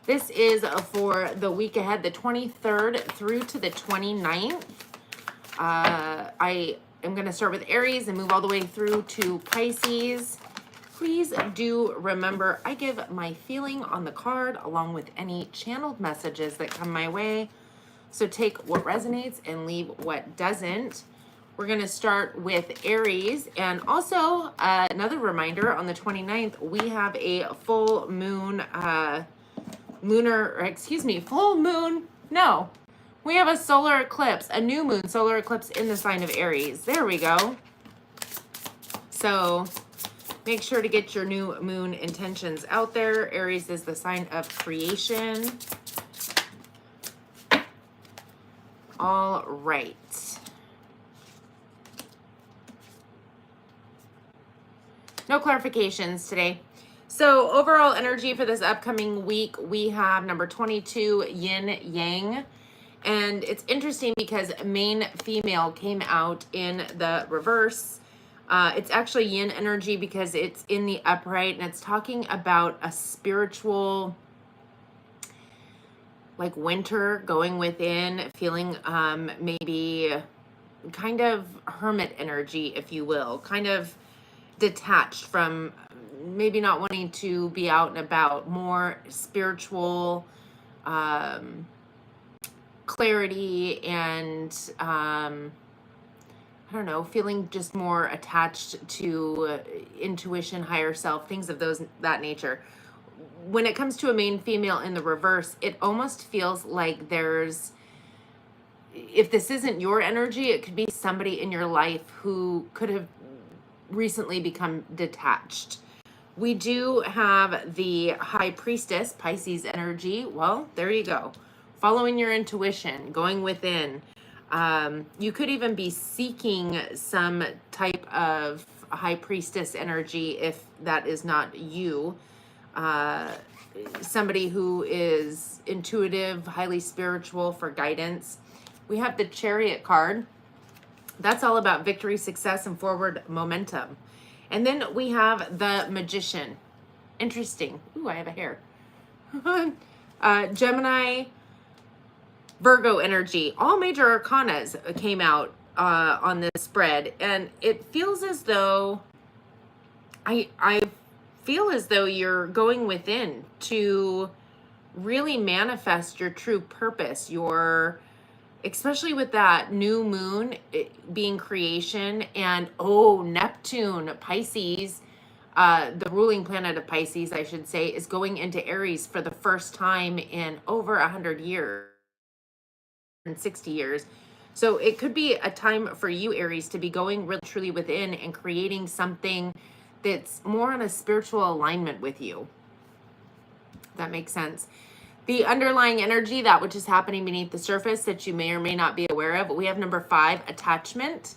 This is for the week ahead, the 23rd through to the 29th. I am going to start with Aries and move all the way through to Pisces. Please do remember, I give my feeling on the card along with any channeled messages that come my way. So take what resonates and leave what doesn't. We're going to start with Aries. And also, another reminder, on the 29th, we have a full moon, full moon, no. We have a solar eclipse, a new moon solar eclipse in the sign of Aries. There we go. So make sure to get your new moon intentions out there. Aries is the sign of creation. All right. No clarifications today. So overall energy for this upcoming week, we have number 22, yin yang. And it's interesting because main female came out in the reverse. It's actually yin energy because it's in the upright, and it's talking about a spiritual, like winter going within, feeling maybe kind of hermit energy, if you will, kind of detached from maybe not wanting to be out and about, more spiritual clarity and I don't know, feeling just more attached to intuition, higher self, things of that nature. When it comes to a main female in the reverse, it almost feels like there's, if this isn't your energy, it could be somebody in your life who could have recently become detached. We do have the High Priestess, Pisces energy. Well, there you go. Following your intuition, going within. You could even be seeking some type of High Priestess energy if that is not you. Somebody who is intuitive, highly spiritual for guidance. We have the Chariot card. That's all about victory, success, and forward momentum. And then we have the Magician. Interesting. Ooh, I have a hair. Gemini, Virgo energy. All major arcanas came out on this spread. And it feels as though, I feel as though you're going within to really manifest your true purpose, especially with that new moon being creation, and Neptune, Pisces, the ruling planet of Pisces, I should say, is going into Aries for the first time in over 100 years, and 60 years. So it could be a time for you, Aries, to be going really truly within and creating something that's more in a spiritual alignment with you. That makes sense. The underlying energy, that which is happening beneath the surface that you may or may not be aware of. We have number 5, attachment.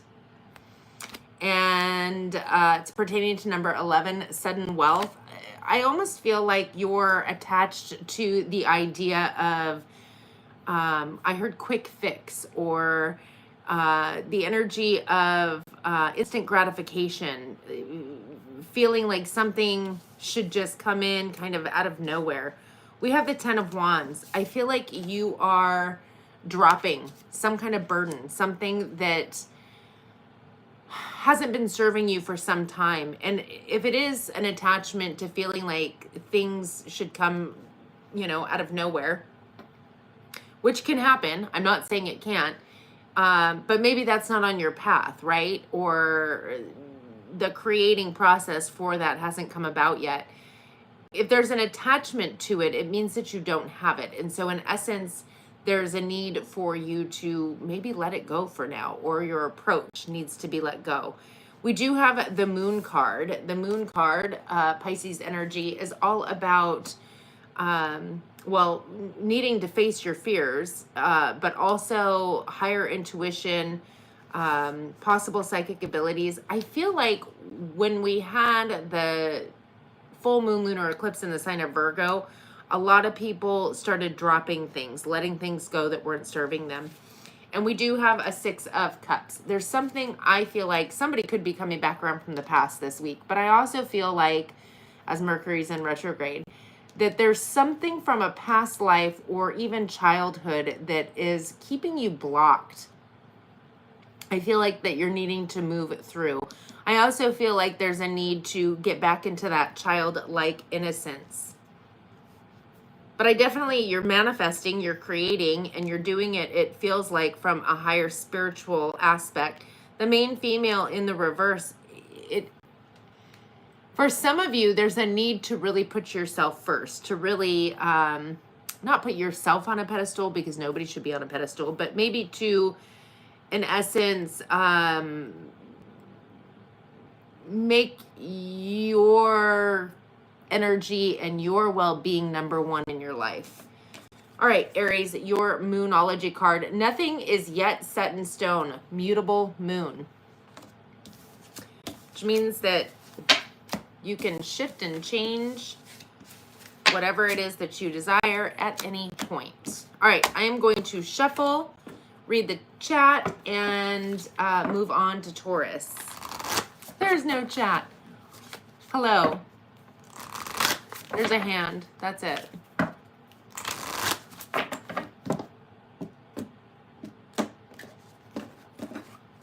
And it's pertaining to number 11, sudden wealth. I almost feel like you're attached to the idea of, I heard quick fix, or the energy of instant gratification, feeling like something should just come in kind of out of nowhere. We have the 10 of Wands. I feel like you are dropping some kind of burden, something that hasn't been serving you for some time. And if it is an attachment to feeling like things should come, out of nowhere, which can happen. I'm not saying it can't, but maybe that's not on your path, right? Or the creating process for that hasn't come about yet. If there's an attachment to it, it means that you don't have it. And so in essence, there's a need for you to maybe let it go for now, or your approach needs to be let go. We do have the Moon card. The Moon card, Pisces energy, is all about, needing to face your fears, but also higher intuition, possible psychic abilities. I feel like when we had the full moon lunar eclipse in the sign of Virgo, a lot of people started dropping things, letting things go that weren't serving them. And we do have a 6 of Cups. There's something I feel like somebody could be coming back around from the past this week, but I also feel like, as Mercury's in retrograde, that there's something from a past life or even childhood that is keeping you blocked. I feel like that you're needing to move through. I also feel like there's a need to get back into that childlike innocence. But I definitely, you're manifesting, you're creating, and you're doing it, it feels like, from a higher spiritual aspect. The main female in the reverse, for some of you, there's a need to really put yourself first, to really not put yourself on a pedestal, because nobody should be on a pedestal, but maybe to, in essence, make your energy and your well-being number one in your life. All right, Aries, your Moonology card. Nothing is yet set in stone. Mutable moon. Which means that you can shift and change whatever it is that you desire at any point. All right, I am going to shuffle, read the chat, and move on to Taurus. There's no chat. Hello. There's a hand. That's it.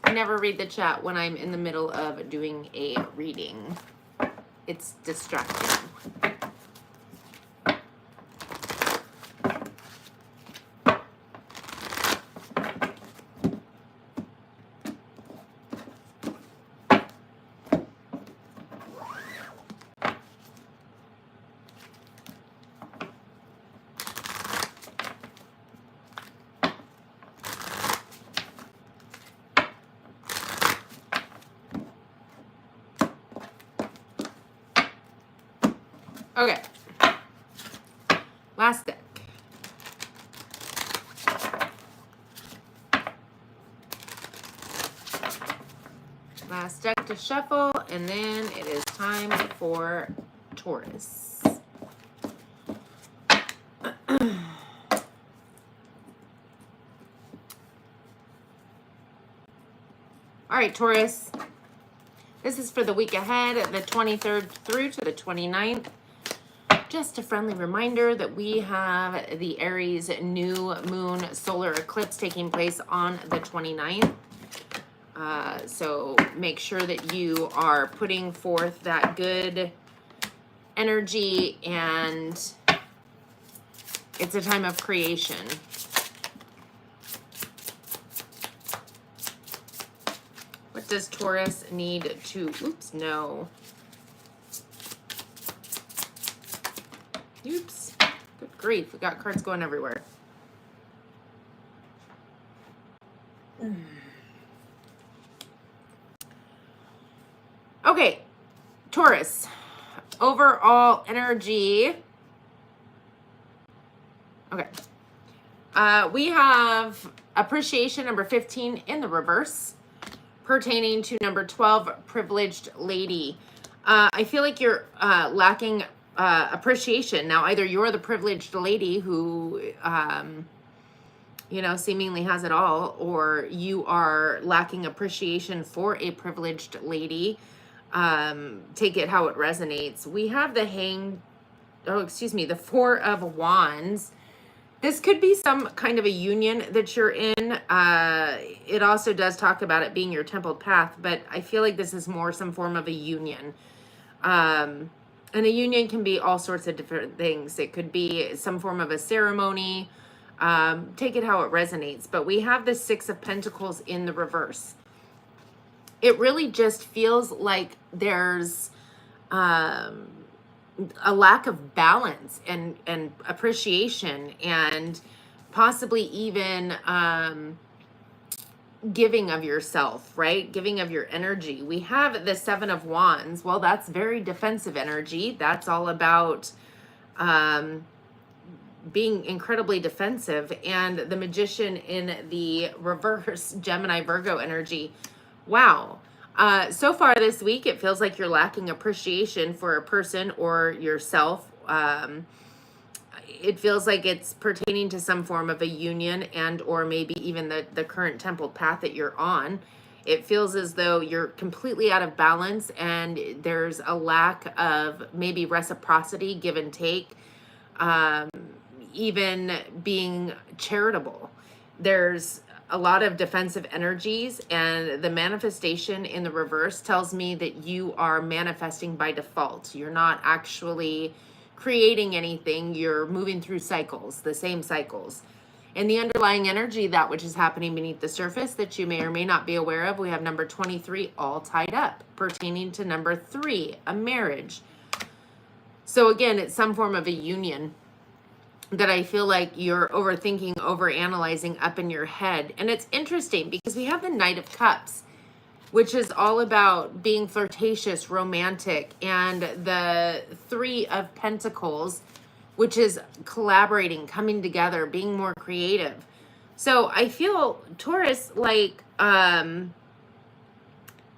I never read the chat when I'm in the middle of doing a reading. It's distracting. Okay, last deck. Last deck to shuffle, and then it is time for Taurus. All right, Taurus. This is for the week ahead, the 23rd through to the 29th. Just a friendly reminder that we have the Aries new moon solar eclipse taking place on the 29th. So make sure that you are putting forth that good energy, and it's a time of creation. What does Taurus need to, oops, no. Oops, good grief, we got cards going everywhere. Okay, Taurus, overall energy. Okay, we have appreciation number 15 in the reverse, pertaining to number 12, privileged lady. I feel like you're lacking appreciation. Now, either you're the privileged lady who, you know, seemingly has it all, or you are lacking appreciation for a privileged lady. Take it how it resonates. We have the the Four of Wands. This could be some kind of a union that you're in. It also does talk about it being your templed path, but I feel like this is more some form of a union. And a union can be all sorts of different things. It could be some form of a ceremony. Take it how it resonates. But we have the Six of Pentacles in the reverse. It really just feels like there's a lack of balance and appreciation, and possibly even giving of yourself, right? Giving of your energy. We have the Seven of Wands. Well, that's very defensive energy. That's all about being incredibly defensive. And the Magician in the reverse, Gemini Virgo energy. Wow. So far this week, it feels like you're lacking appreciation for a person or yourself. It feels like it's pertaining to some form of a union, and or maybe even the current templed path that you're on. It feels as though you're completely out of balance, and there's a lack of maybe reciprocity, give and take. even being charitable. There's a lot of defensive energies, and the manifestation in the reverse tells me that you are manifesting by default. You're not actually creating anything. You're moving through cycles, the same cycles. And the underlying energy, that which is happening beneath the surface that you may or may not be aware of, we have number 23 all tied up, pertaining to number 3, a marriage. So again, it's some form of a union that I feel like you're overthinking, overanalyzing up in your head. And it's interesting because we have the Knight of Cups, which is all about being flirtatious, romantic, and the 3 of Pentacles, which is collaborating, coming together, being more creative. So I feel, Taurus, like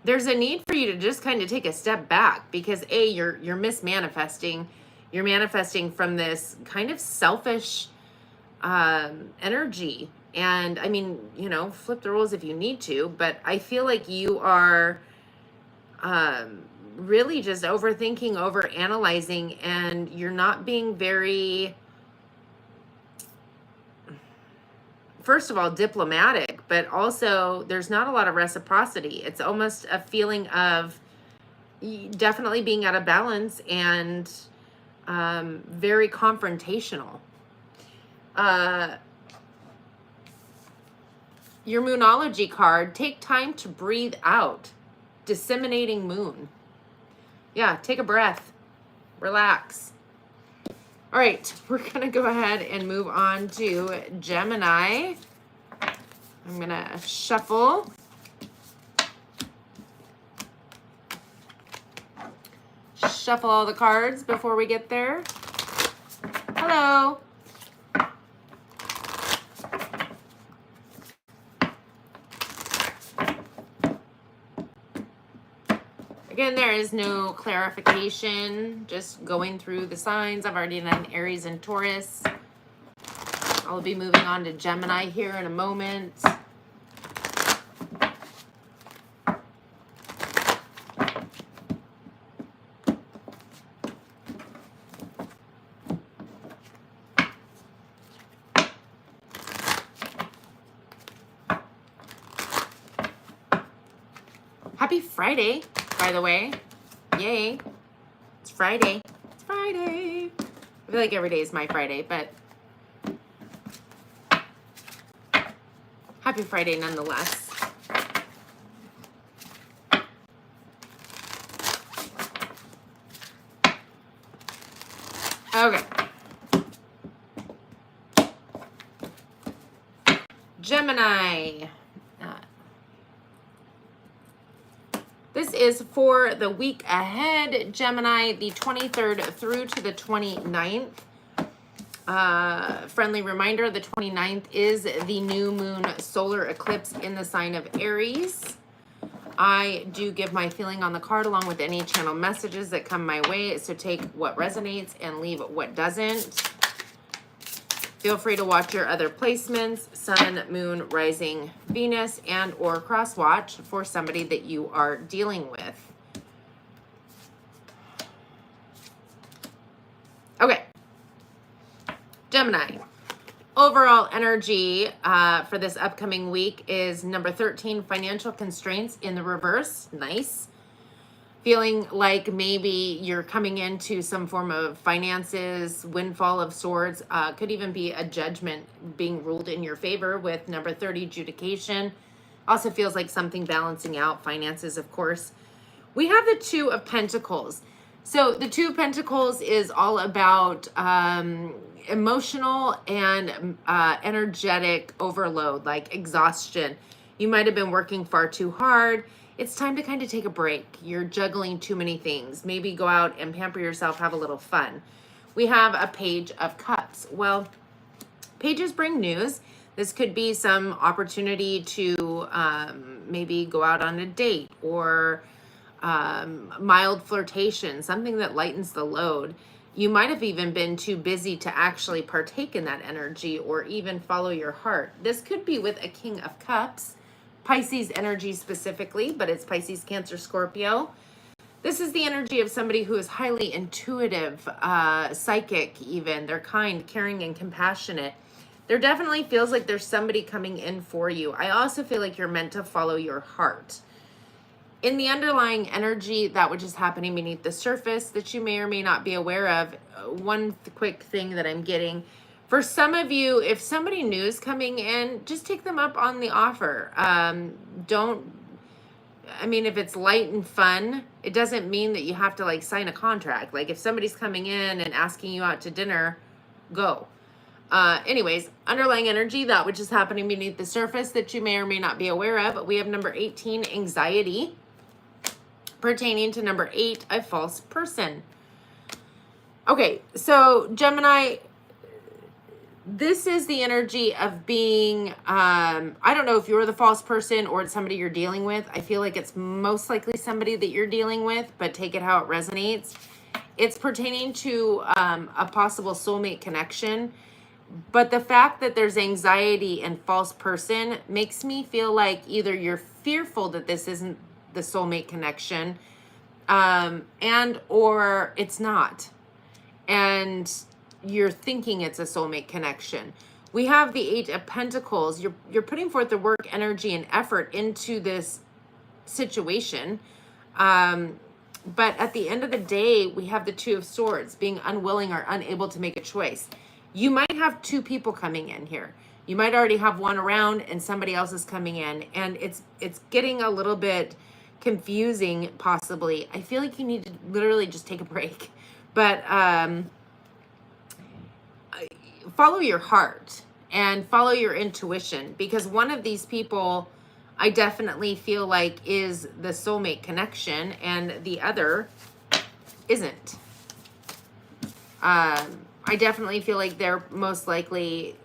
there's a need for you to just kind of take a step back, because you're mismanifesting. You're manifesting from this kind of selfish energy. And I mean, you know, flip the rules if you need to, but I feel like you are really just overthinking, overanalyzing, and you're not being very, first of all, diplomatic, but also there's not a lot of reciprocity. It's almost a feeling of definitely being out of balance and very confrontational. Your Moonology card, take time to breathe out. Disseminating moon. Yeah, take a breath. Relax. All right, we're going to go ahead and move on to Gemini. I'm going to shuffle. Shuffle all the cards before we get there. Hello. Again, there is no clarification, just going through the signs. I've already done Aries and Taurus. I'll be moving on to Gemini here in a moment. Happy Friday, by the way. Yay. It's Friday. It's Friday. I feel like every day is my Friday, but happy Friday nonetheless. Okay. Gemini. This is for the week ahead, Gemini, the 23rd through to the 29th. Friendly reminder, the 29th is the new moon solar eclipse in the sign of Aries. I do give my feeling on the card along with any channel messages that come my way, so take what resonates and leave what doesn't. Feel free to watch your other placements, Sun, Moon, Rising, Venus, and or cross watch for somebody that you are dealing with. Okay. Gemini. Overall energy for this upcoming week is number 13, financial constraints in the reverse. Nice. Feeling like maybe you're coming into some form of finances, windfall of sorts. Could even be a judgment being ruled in your favor with number 30, adjudication. Also feels like something balancing out, finances, of course. We have the 2 of Pentacles. So the 2 of Pentacles is all about emotional and energetic overload, like exhaustion. You might have been working far too hard. It's time to kind of take a break. You're juggling too many things. Maybe go out and pamper yourself, have a little fun. We have a Page of Cups. Well, pages bring news. This could be some opportunity to maybe go out on a date or mild flirtation, something that lightens the load. You might have even been too busy to actually partake in that energy or even follow your heart. This could be with a King of Cups. Pisces energy specifically, but it's Pisces, Cancer, Scorpio. This is the energy of somebody who is highly intuitive, psychic even. They're kind, caring, and compassionate. There definitely feels like there's somebody coming in for you. I also feel like you're meant to follow your heart. In the underlying energy, that which is happening beneath the surface that you may or may not be aware of, one quick thing that I'm getting, for some of you, if somebody new is coming in, just take them up on the offer. If it's light and fun, it doesn't mean that you have to like sign a contract. Like if somebody's coming in and asking you out to dinner, go. Anyways, underlying energy, that which is happening beneath the surface that you may or may not be aware of. We have number 18, anxiety, pertaining to number 8, a false person. Okay, so Gemini, this is the energy of being, I don't know if you're the false person or it's somebody you're dealing with. I feel like it's most likely somebody that you're dealing with, but take it how it resonates. It's pertaining to a possible soulmate connection. But the fact that there's anxiety and false person makes me feel like either you're fearful that this isn't the soulmate connection, and or it's not. And you're thinking it's a soulmate connection. We have the 8 of Pentacles. You're putting forth the work, energy, and effort into this situation. But at the end of the day, we have the 2 of Swords, being unwilling or unable to make a choice. You might have 2 people coming in here. You might already have one around and somebody else is coming in, and it's getting a little bit confusing, possibly. I feel like you need to literally just take a break. But follow your heart and follow your intuition, because one of these people I definitely feel like is the soulmate connection and the other isn't. I definitely feel like they're most likely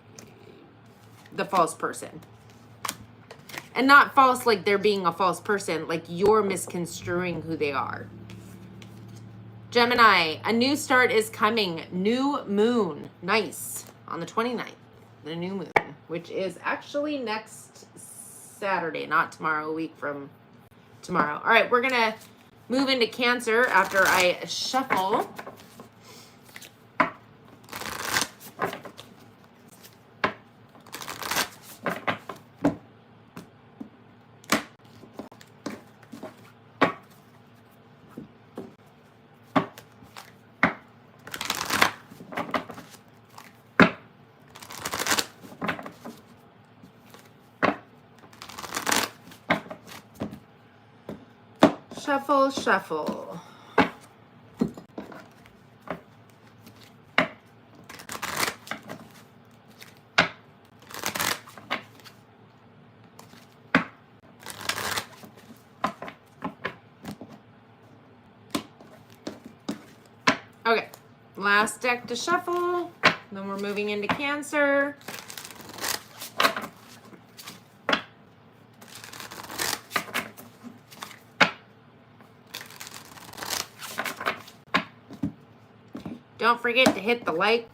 the false person. And not false like they're being a false person, like you're misconstruing who they are. Gemini, a new start is coming. New moon. Nice. On the 29th, the new moon, which is actually next Saturday, not tomorrow, a week from tomorrow. All right, we're going to move into Cancer after I shuffle. Shuffle, shuffle. Okay, last deck to shuffle. Then we're moving into Cancer. Don't forget to hit the like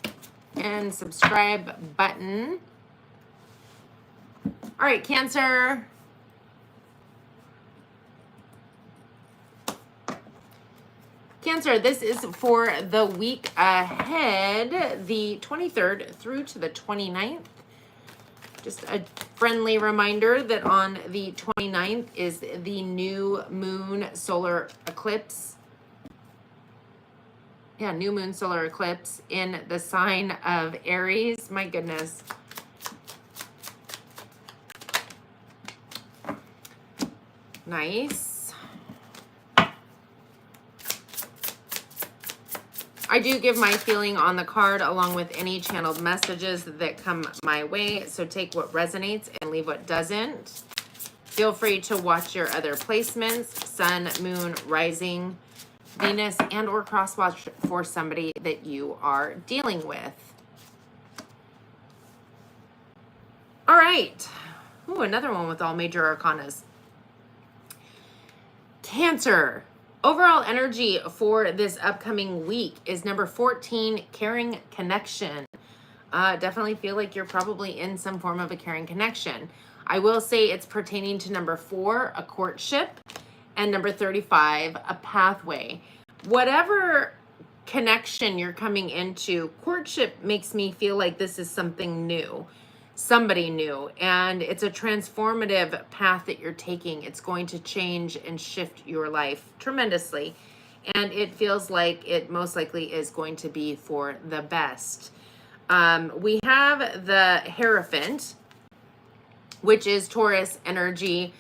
and subscribe button. All right, Cancer. Cancer, this is for the week ahead, the 23rd through to the 29th. Just a friendly reminder that on the 29th is the new moon solar eclipse. Yeah, new moon solar eclipse in the sign of Aries. My goodness. Nice. I do give my feeling on the card along with any channeled messages that come my way. So take what resonates and leave what doesn't. Feel free to watch your other placements, sun, moon, rising, Venus, and or cross watch for somebody that you are dealing with. All right. Ooh, another one with all major arcanas. Cancer. Overall energy for this upcoming week is number 14, caring connection. Definitely feel like you're probably in some form of a caring connection. I will say it's pertaining to number 4, a courtship. And number 35, a pathway. Whatever connection you're coming into, courtship makes me feel like this is something new, somebody new, and it's a transformative path that you're taking. It's going to change and shift your life tremendously, and it feels like it most likely is going to be for the best. We have the Hierophant, which is Taurus energy,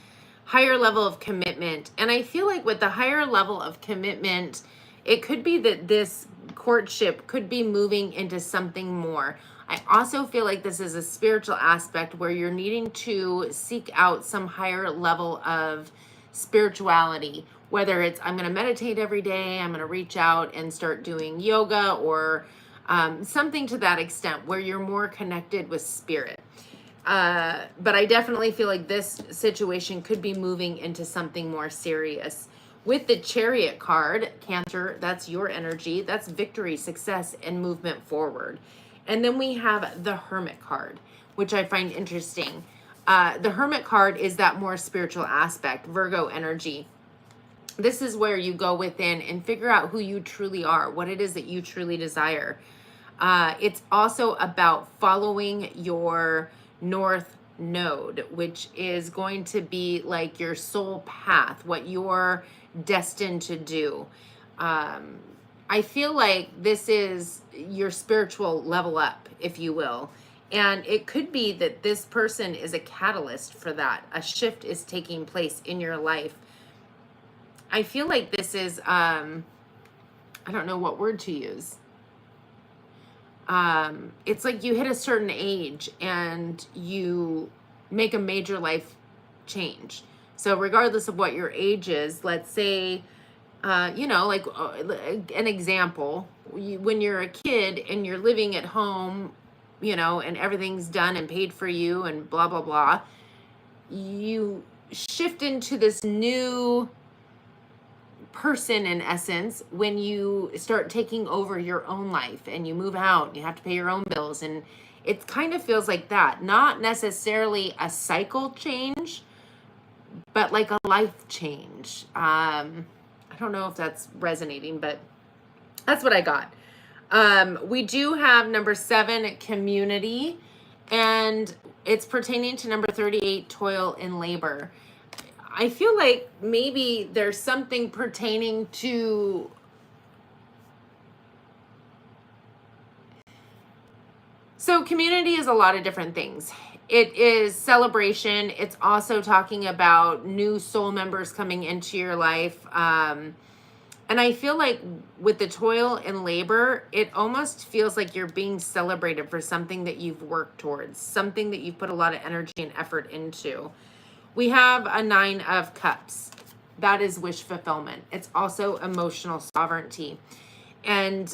higher level of commitment. And I feel like with the higher level of commitment, it could be that this courtship could be moving into something more. I also feel like this is a spiritual aspect where you're needing to seek out some higher level of spirituality, whether it's I'm going to meditate every day, I'm going to reach out and start doing yoga, or something to that extent where you're more connected with spirit. But I definitely feel like this situation could be moving into something more serious. With the Chariot card, Cancer, that's your energy. That's victory, success, and movement forward. And then we have the Hermit card, which I find interesting. The Hermit card is that more spiritual aspect, Virgo energy. This is where you go within and figure out who you truly are, what it is that you truly desire. It's also about following your North Node, which is going to be like your soul path, what you're destined to do. I feel like this is your spiritual level up, if you will. And it could be that this person is a catalyst for that. A shift is taking place in your life. I feel like this is, I don't know what word to use. It's like you hit a certain age and you make a major life change. So regardless of what your age is, let's say, like an example, when you're a kid and you're living at home, and everything's done and paid for you and blah, blah, blah, you shift into this new person in essence when you start taking over your own life and you move out and you have to pay your own bills, and it kind of feels like that. Not necessarily a cycle change, but like a life change. I don't know if that's resonating, but that's what I got. We do have number 7, community, and it's pertaining to number 38, toil and labor. I feel like maybe there's something pertaining to community is a lot of different things. It is celebration. It's also talking about new soul members coming into your life. And I feel like with the toil and labor, it almost feels like you're being celebrated for something that you've worked towards, something that you've put a lot of energy and effort into. We have a 9 of Cups. That is wish fulfillment. It's also emotional sovereignty. And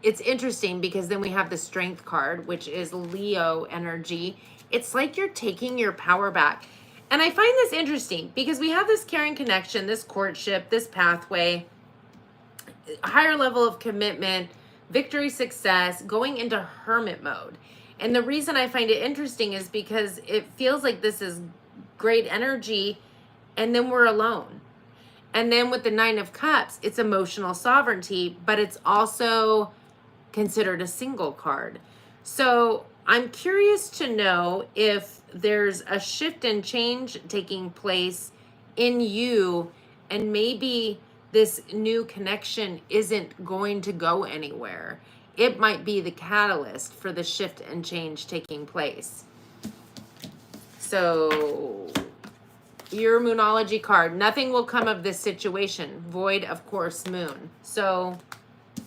it's interesting because then we have the Strength card, which is Leo energy. It's like you're taking your power back. And I find this interesting because we have this caring connection, this courtship, this pathway, higher level of commitment, victory, success, going into hermit mode. And the reason I find it interesting is because it feels like this is great energy, and then we're alone. And then with the 9 of Cups, it's emotional sovereignty, but it's also considered a single card. So I'm curious to know if there's a shift and change taking place in you, and maybe this new connection isn't going to go anywhere. It might be the catalyst for the shift and change taking place. So your Moonology card, nothing will come of this situation. Void, of course, Moon. So I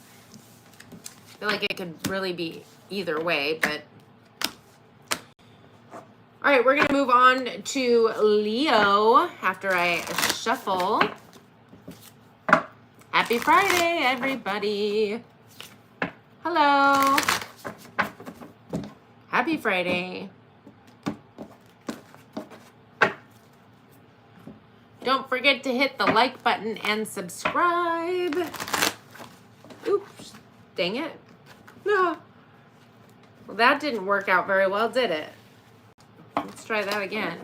feel like it could really be either way, but all right, we're going to move on to Leo after I shuffle. Happy Friday, everybody. Hello. Happy Friday. Don't forget to hit the like button and subscribe. Oops, dang it. No. Well, that didn't work out very well, did it? Let's try that again.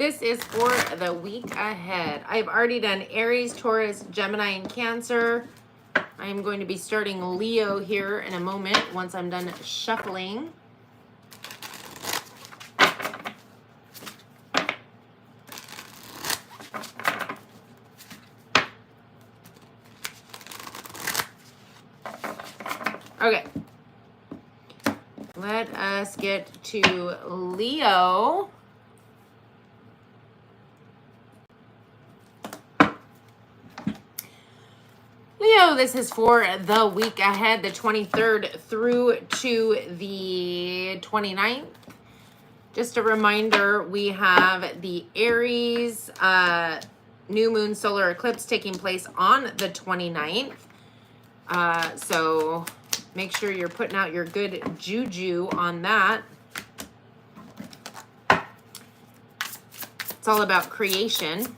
This is for the week ahead. I've already done Aries, Taurus, Gemini, and Cancer. I'm going to be starting Leo here in a moment once I'm done shuffling. Okay. Let us get to Leo. Leo, this is for the week ahead, the 23rd through to the 29th. Just a reminder, we have the Aries new moon solar eclipse taking place on the 29th. So make sure you're putting out your good juju on that. It's all about creation.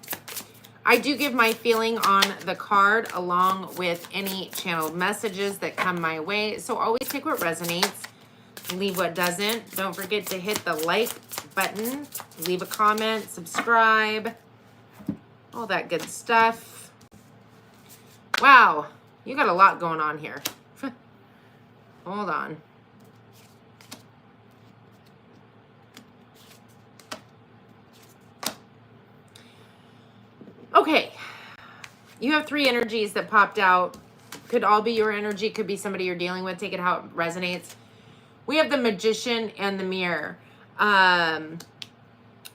I do give my feeling on the card along with any channeled messages that come my way. So always take what resonates, leave what doesn't. Don't forget to hit the like button, leave a comment, subscribe, all that good stuff. Wow, you got a lot going on here. Hold on. Okay, you have three energies that popped out. Could all be your energy, could be somebody you're dealing with. Take it how it resonates. We have the Magician and the Mirror.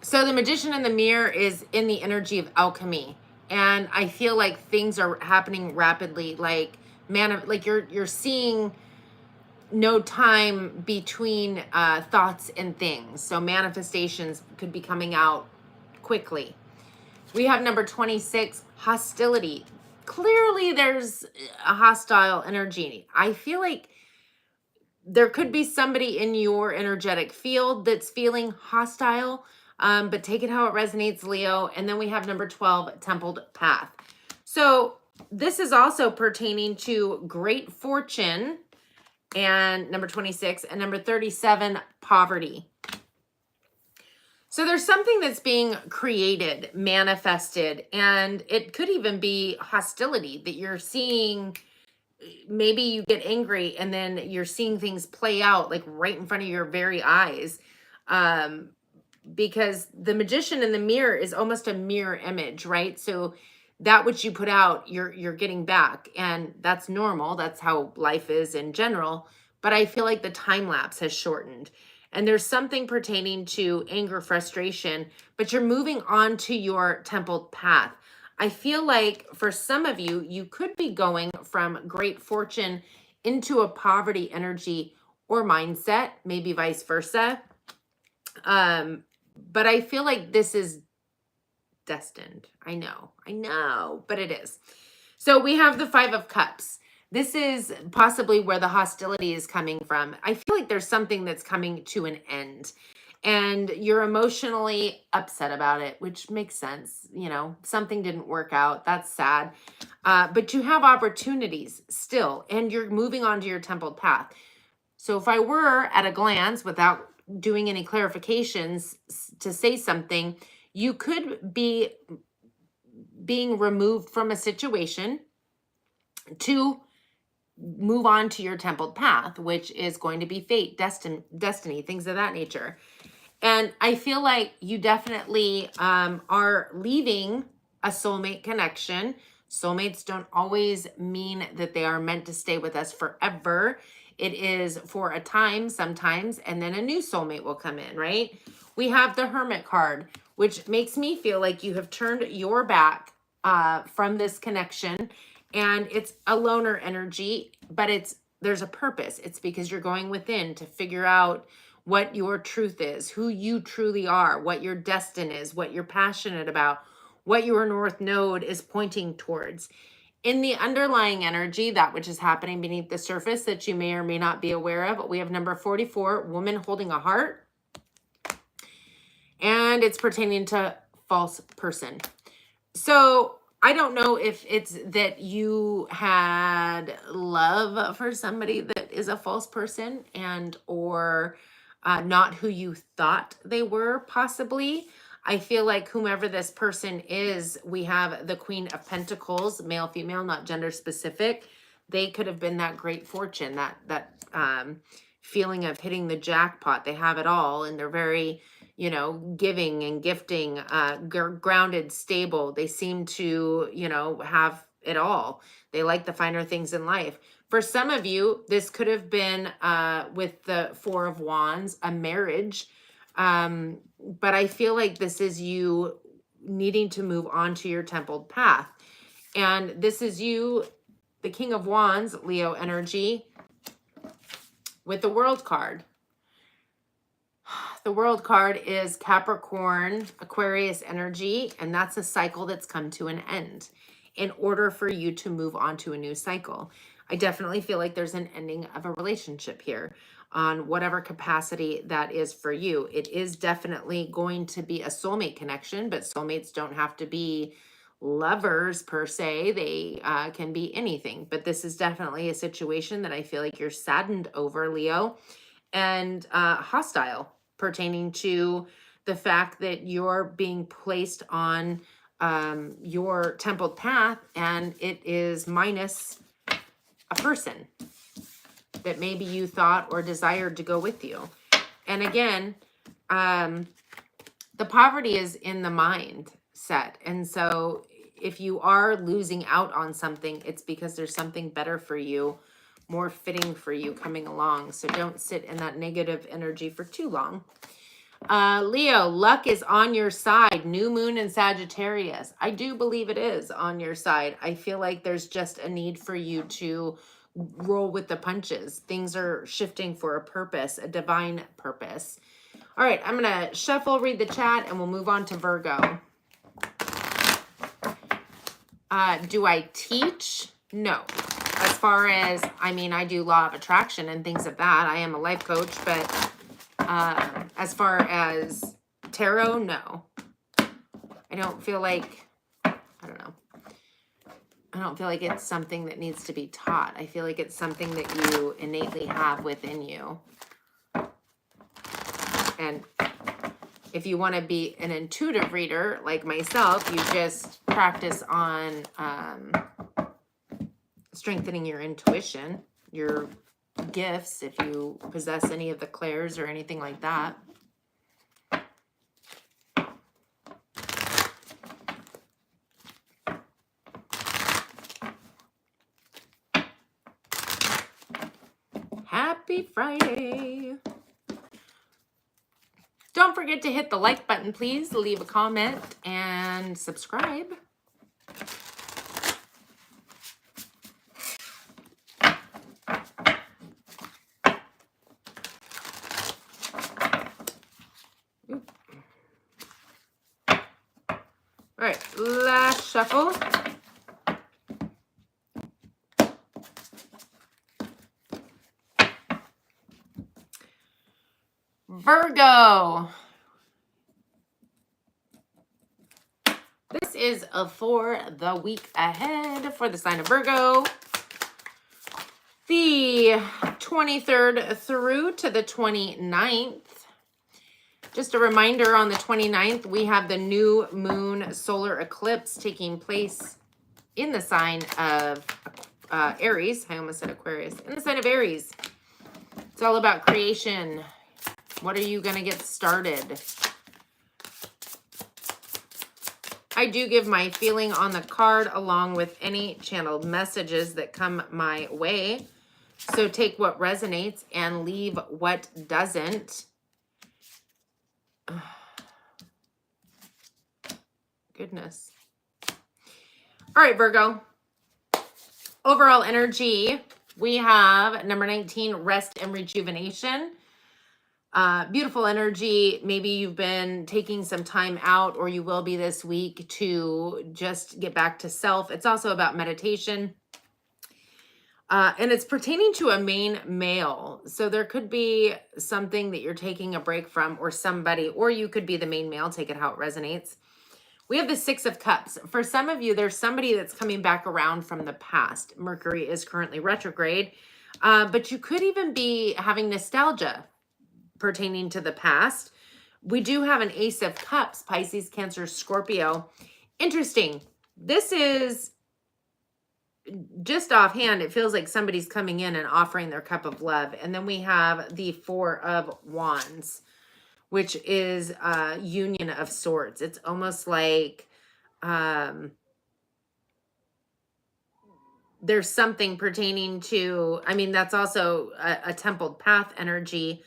So the Magician and the Mirror is in the energy of alchemy. And I feel like things are happening rapidly. Like, like you're seeing no time between thoughts and things. So manifestations could be coming out quickly. We have number 26, hostility. Clearly there's a hostile energy. I feel like there could be somebody in your energetic field that's feeling hostile, but take it how it resonates, Leo. And then we have number 12, templed path. So this is also pertaining to great fortune, and number 26, and number 37, poverty. So there's something that's being created, manifested, and it could even be hostility that you're seeing. Maybe you get angry and then you're seeing things play out like right in front of your very eyes. Because the Magician in the Mirror is almost a mirror image, right? So that which you put out, you're getting back, and that's normal. That's how life is in general. But I feel like the time lapse has shortened. And there's something pertaining to anger, frustration, but you're moving on to your templed path. I feel like for some of you, you could be going from great fortune into a poverty energy or mindset, maybe vice versa. But I feel like this is destined. I know, but it is. So we have the 5 of Cups. This is possibly where the hostility is coming from. I feel like there's something that's coming to an end and you're emotionally upset about it, which makes sense. You know, something didn't work out. That's sad. But you have opportunities still, and you're moving on to your templed path. So if I were at a glance, without doing any clarifications, to say something, you could be being removed from a situation to move on to your templed path, which is going to be fate, destiny, things of that nature. And I feel like you definitely are leaving a soulmate connection. Soulmates don't always mean that they are meant to stay with us forever. It is for a time sometimes, and then a new soulmate will come in, right? We have the Hermit card, which makes me feel like you have turned your back from this connection. And it's a loner energy, but there's a purpose. It's because you're going within to figure out what your truth is, who you truly are, what your destiny is, what you're passionate about, what your North Node is pointing towards. In the underlying energy, that which is happening beneath the surface that you may or may not be aware of, we have number 44, woman holding a heart. And it's pertaining to false person. So I don't know if it's that you had love for somebody that is a false person and or not who you thought they were, possibly. I feel like whomever this person is, we have the Queen of Pentacles, male, female, not gender specific. They could have been that great fortune, that feeling of hitting the jackpot. They have it all, and they're very, you know, giving and gifting, grounded, stable. They seem to, you know, have it all. They like the finer things in life. For some of you, this could have been with the Four of Wands, a marriage. But I feel like this is you needing to move on to your templed path. And this is you, the King of Wands, Leo energy, with the World card. The World card is Capricorn, Aquarius energy, and that's a cycle that's come to an end in order for you to move on to a new cycle. I definitely feel like there's an ending of a relationship here on whatever capacity that is for you. It is definitely going to be a soulmate connection, but soulmates don't have to be lovers per se. They can be anything, but this is definitely a situation that I feel like you're saddened over, Leo, and hostile, pertaining to the fact that you're being placed on your templed path and it is minus a person that maybe you thought or desired to go with you. And again, the poverty is in the mindset. And so if you are losing out on something, it's because there's something better for you, more fitting for you coming along. So don't sit in that negative energy for too long. Leo, luck is on your side. New moon in Sagittarius. I do believe it is on your side. I feel like there's just a need for you to roll with the punches. Things are shifting for a purpose, a divine purpose. All right, I'm going to shuffle, read the chat, and we'll move on to Virgo. Do I teach? No. As far as, I mean, I do law of attraction and things of that. I am a life coach, but as far as tarot, no. I don't feel like, I don't know. I don't feel like it's something that needs to be taught. I feel like it's something that you innately have within you. And if you want to be an intuitive reader like myself, you just practice on strengthening your intuition, your gifts, if you possess any of the clairs or anything like that. Happy Friday. Don't forget to hit the like button, please. Leave a comment and subscribe. All right, last shuffle. Virgo. This is for the week ahead for the sign of Virgo. The 23rd through to the 29th. Just a reminder, on the 29th, we have the new moon solar eclipse taking place in the sign of Aries. I almost said Aquarius. In the sign of Aries. It's all about creation. What are you going to get started? I do give my feeling on the card along with any channeled messages that come my way. So take what resonates and leave what doesn't. Goodness. All right, Virgo. Overall energy, we have number 19, rest and rejuvenation. Beautiful energy. Maybe you've been taking some time out, or you will be this week, to just get back to self. It's also about meditation. And it's pertaining to a main male. So there could be something that you're taking a break from, or somebody, or you could be the main male. Take it how it resonates. We have the Six of Cups. For some of you, there's somebody that's coming back around from the past. Mercury is currently retrograde. But you could even be having nostalgia pertaining to the past, We do have an Ace of Cups, Pisces, Cancer, Scorpio. Interesting. This is just offhand, it feels like somebody's coming in and offering their cup of love. And then we have the Four of Wands, which is Union of Swords. It's almost like there's something pertaining to, I mean, that's also a templed path energy,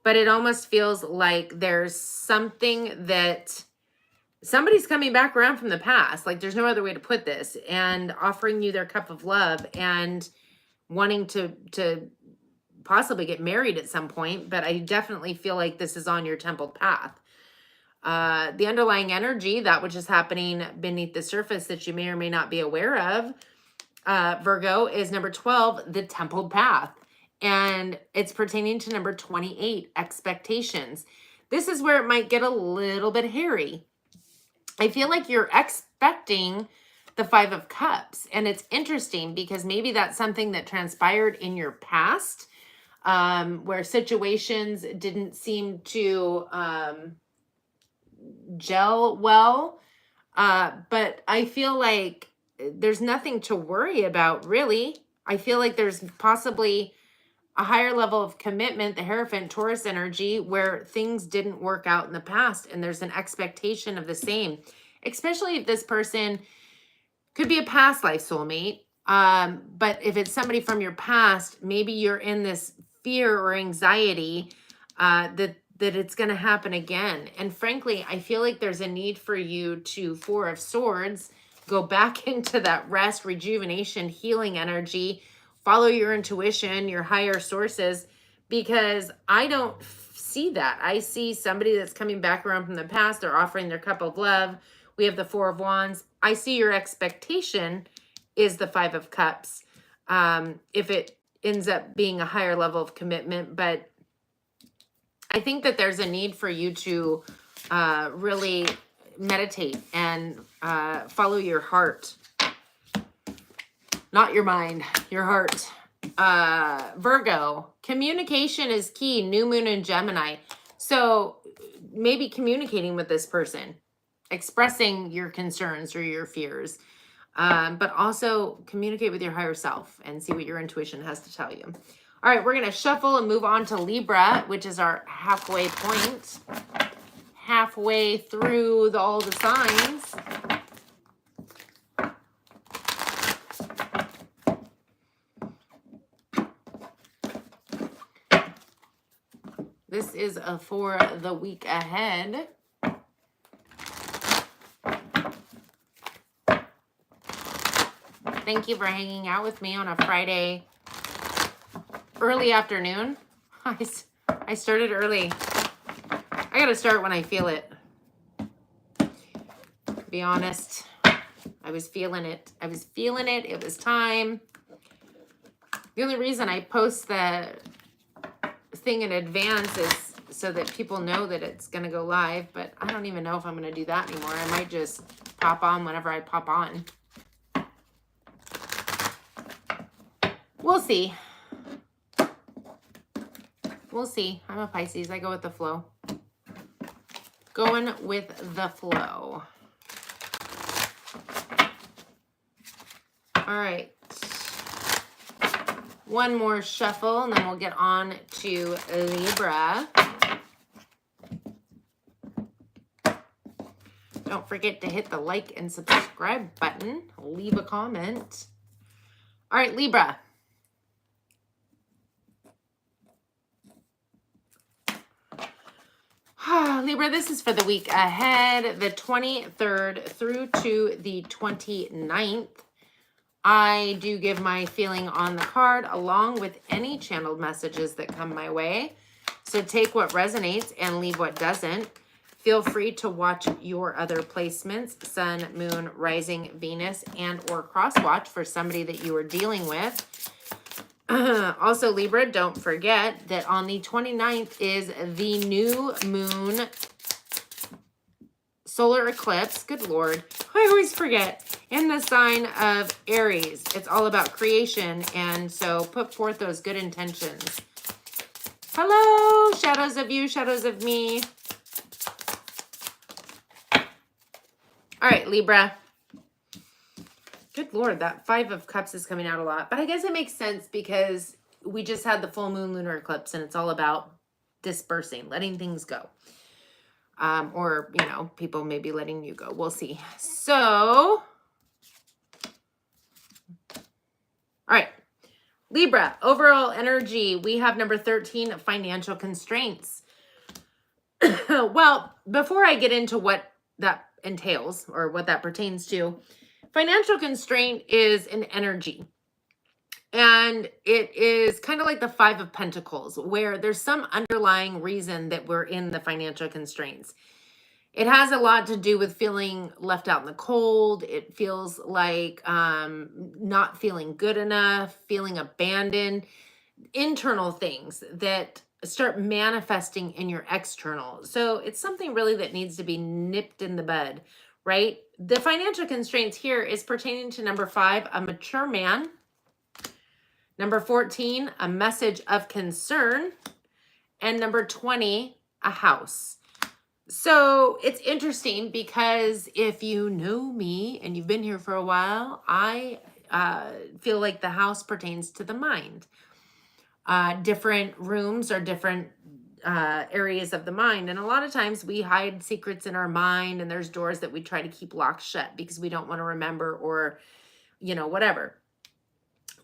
but it almost feels like there's something that somebody's coming back around from the past. Like there's no other way to put this, and offering you their cup of love and wanting to possibly get married at some point. But I definitely feel like this is on your templed path. The underlying energy, that which is happening beneath the surface that you may or may not be aware of, Virgo, is number 12, the templed path. And it's pertaining to number 28, expectations. This is where it might get a little bit hairy. I feel like you're expecting the Five of Cups. And it's interesting because maybe that's something that transpired in your past, where situations didn't seem to gel well. But I feel like there's nothing to worry about, really. I feel like there's possibly a higher level of commitment, the Hierophant Taurus energy, where things didn't work out in the past, and there's an expectation of the same, especially if this person could be a past life soulmate. But if it's somebody from your past, maybe you're in this fear or anxiety that it's going to happen again. And frankly, I feel like there's a need for you to, Four of Swords, go back into that rest, rejuvenation, healing energy, follow your intuition, your higher sources, because I don't see that. I see somebody that's coming back around from the past. They're offering their cup of love. We have the Four of Wands. I see your expectation is the Five of Cups. If it ends up being a higher level of commitment, but I think that there's a need for you to really meditate and follow your heart. Not your mind, your heart. Virgo, communication is key. New moon in Gemini. So maybe communicating with this person, expressing your concerns or your fears, but also communicate with your higher self and see what your intuition has to tell you. All right, we're going to shuffle and move on to Libra, which is our halfway point. Halfway through all the signs. This is for the week ahead. Thank you for hanging out with me on a Friday early afternoon. I started early. I gotta start when I feel it. To be honest, I was feeling it. I was feeling it. It was time. The only reason I post the thing in advance is so that people know that it's gonna go live, but I don't even know if I'm gonna do that anymore. I might just pop on whenever I pop on. We'll see. We'll see. I'm a Pisces. I go with the flow. Going with the flow. All right. One more shuffle, and then we'll get on to Libra. Don't forget to hit the like and subscribe button. Leave a comment. All right, Libra. Libra, this is for the week ahead, the 23rd through to the 29th. I do give my feeling on the card along with any channeled messages that come my way. So take what resonates and leave what doesn't. Feel free to watch your other placements, Sun, Moon, Rising, Venus, and or cross watch for somebody that you are dealing with. Also, Libra, don't forget that on the 29th is the new moon solar eclipse. Good Lord. I always forget. In the sign of Aries. It's all about creation. And so put forth those good intentions. Hello, shadows of you, shadows of me. All right, Libra. Good Lord, that 5 of Cups is coming out a lot. But I guess it makes sense because we just had the full moon lunar eclipse and it's all about dispersing, letting things go. Or, you know, people may be letting you go. We'll see. So, all right. Libra, overall energy. We have number 13, financial constraints. Well, before I get into what that entails or what that pertains to, financial constraint is an energy. And it is kind of like the 5 of Pentacles, where there's some underlying reason that we're in the financial constraints. It has a lot to do with feeling left out in the cold. It feels like not feeling good enough, feeling abandoned, internal things that start manifesting in your external. So it's something really that needs to be nipped in the bud, right? The financial constraints here is pertaining to number 5, a mature man. Number 14, a message of concern. And number 20, a house. So it's interesting because if you know me and you've been here for a while, I feel like the house pertains to the mind. Different rooms are different areas of the mind. And a lot of times we hide secrets in our mind and there's doors that we try to keep locked shut because we don't want to remember or, you know, whatever.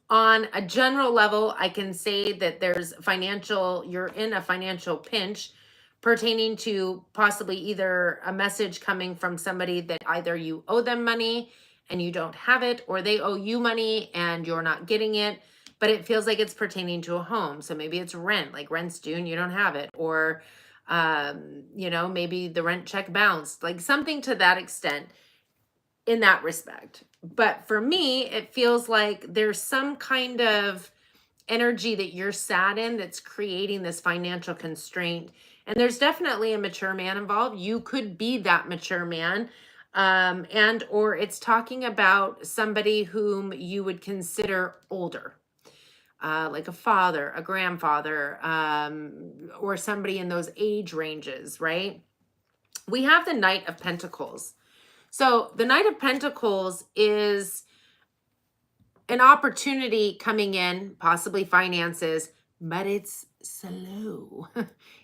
On a general level, I can say that there's you're in a financial pinch pertaining to possibly either a message coming from somebody that either you owe them money and you don't have it, or they owe you money and you're not getting it, but it feels like it's pertaining to a home. So maybe it's rent, like rent's due and you don't have it, or, you know, maybe the rent check bounced, like something to that extent in that respect. But for me, it feels like there's some kind of energy that you're sat in that's creating this financial constraint. And there's definitely a mature man involved. You could be that mature man. And or it's talking about somebody whom you would consider older, like a father, a grandfather, or somebody in those age ranges, right? We have the Knight of Pentacles. So the Knight of Pentacles is an opportunity coming in, possibly finances, but it's slow.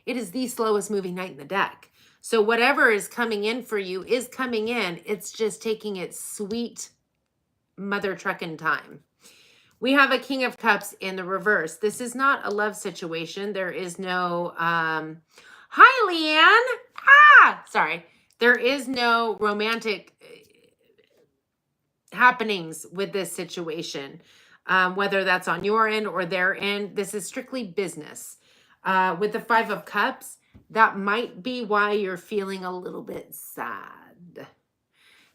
It is the slowest moving knight in the deck. So whatever is coming in for you is coming in. It's just taking its sweet mother trucking time. We have a King of Cups in the reverse. This is not a love situation. There is no, hi, Leanne. Sorry. There is no romantic happenings with this situation, whether that's on your end or their end. This is strictly business. With the 5 of Cups, that might be why you're feeling a little bit sad.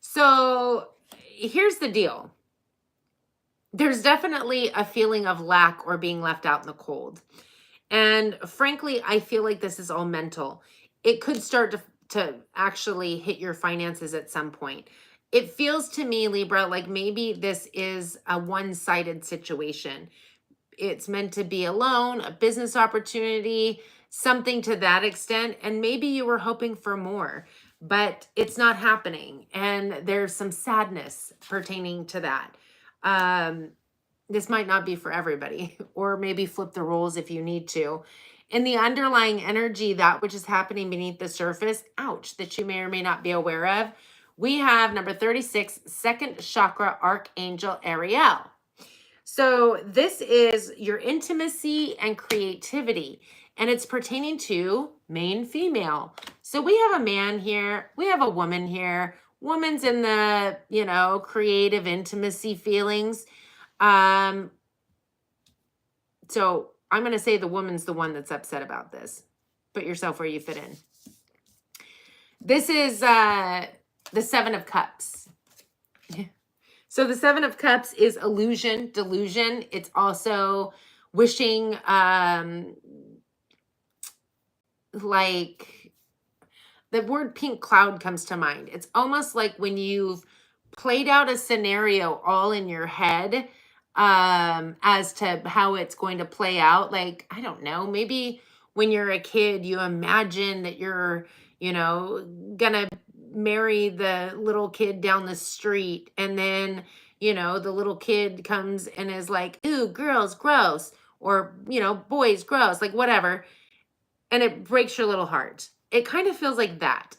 So here's the deal. There's definitely a feeling of lack or being left out in the cold. And frankly, I feel like this is all mental. It could start to actually hit your finances at some point. It feels to me, Libra, like maybe this is a one-sided situation. It's meant to be a loan, a business opportunity, something to that extent. And maybe you were hoping for more, but it's not happening. And there's some sadness pertaining to that. This might not be for everybody, or maybe flip the roles if you need to. In the underlying energy, that which is happening beneath the surface, ouch, that you may or may not be aware of, we have number 36, second chakra, Archangel Ariel. So this is your intimacy and creativity, and it's pertaining to main female. So we have a man here, we have a woman here. Woman's in the, you know, creative intimacy feelings. So I'm going to say the woman's the one that's upset about this. Put yourself where you fit in. This is the 7 of Cups. So the 7 of Cups is illusion, delusion. It's also wishing, like, the word pink cloud comes to mind. It's almost like when you've played out a scenario all in your head, as to how it's going to play out. Like, I don't know, maybe when you're a kid, you imagine that you're, you know, gonna marry the little kid down the street, and then, you know, the little kid comes and is like, ooh, girls, gross, or, you know, boys, gross, like whatever. And it breaks your little heart. It kind of feels like that,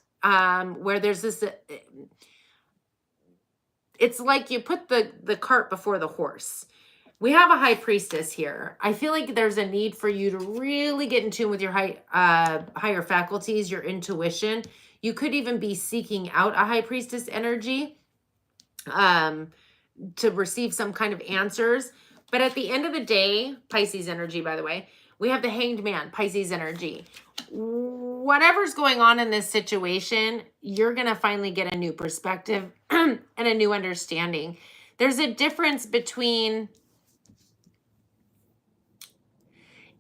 where there's this, it's like you put the cart before the horse. We have a high priestess here. I feel like there's a need for you to really get in tune with your higher faculties, your intuition. You could even be seeking out a high priestess energy to receive some kind of answers. But at the end of the day, Pisces energy, by the way, we have the Hanged Man, Pisces energy. Whatever's going on in this situation, you're going to finally get a new perspective and a new understanding. There's a difference between,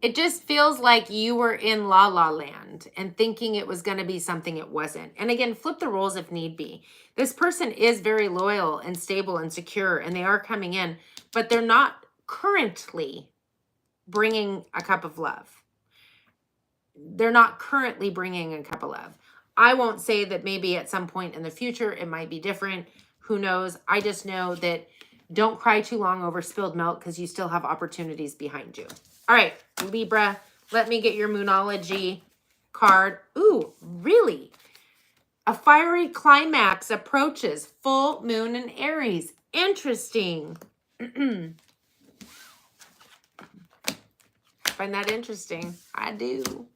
it just feels like you were in La La Land and thinking it was going to be something it wasn't. And again, flip the roles if need be. This person is very loyal and stable and secure, and they are coming in, but they're not currently bringing a cup of love. They're not currently bringing a cup of love. I won't say that maybe at some point in the future it might be different. Who knows? I just know that don't cry too long over spilled milk, because you still have opportunities behind you. All right, Libra, let me get your Moonology card. Ooh, really? A fiery climax approaches. Full moon in Aries. Interesting. Find that interesting. I do.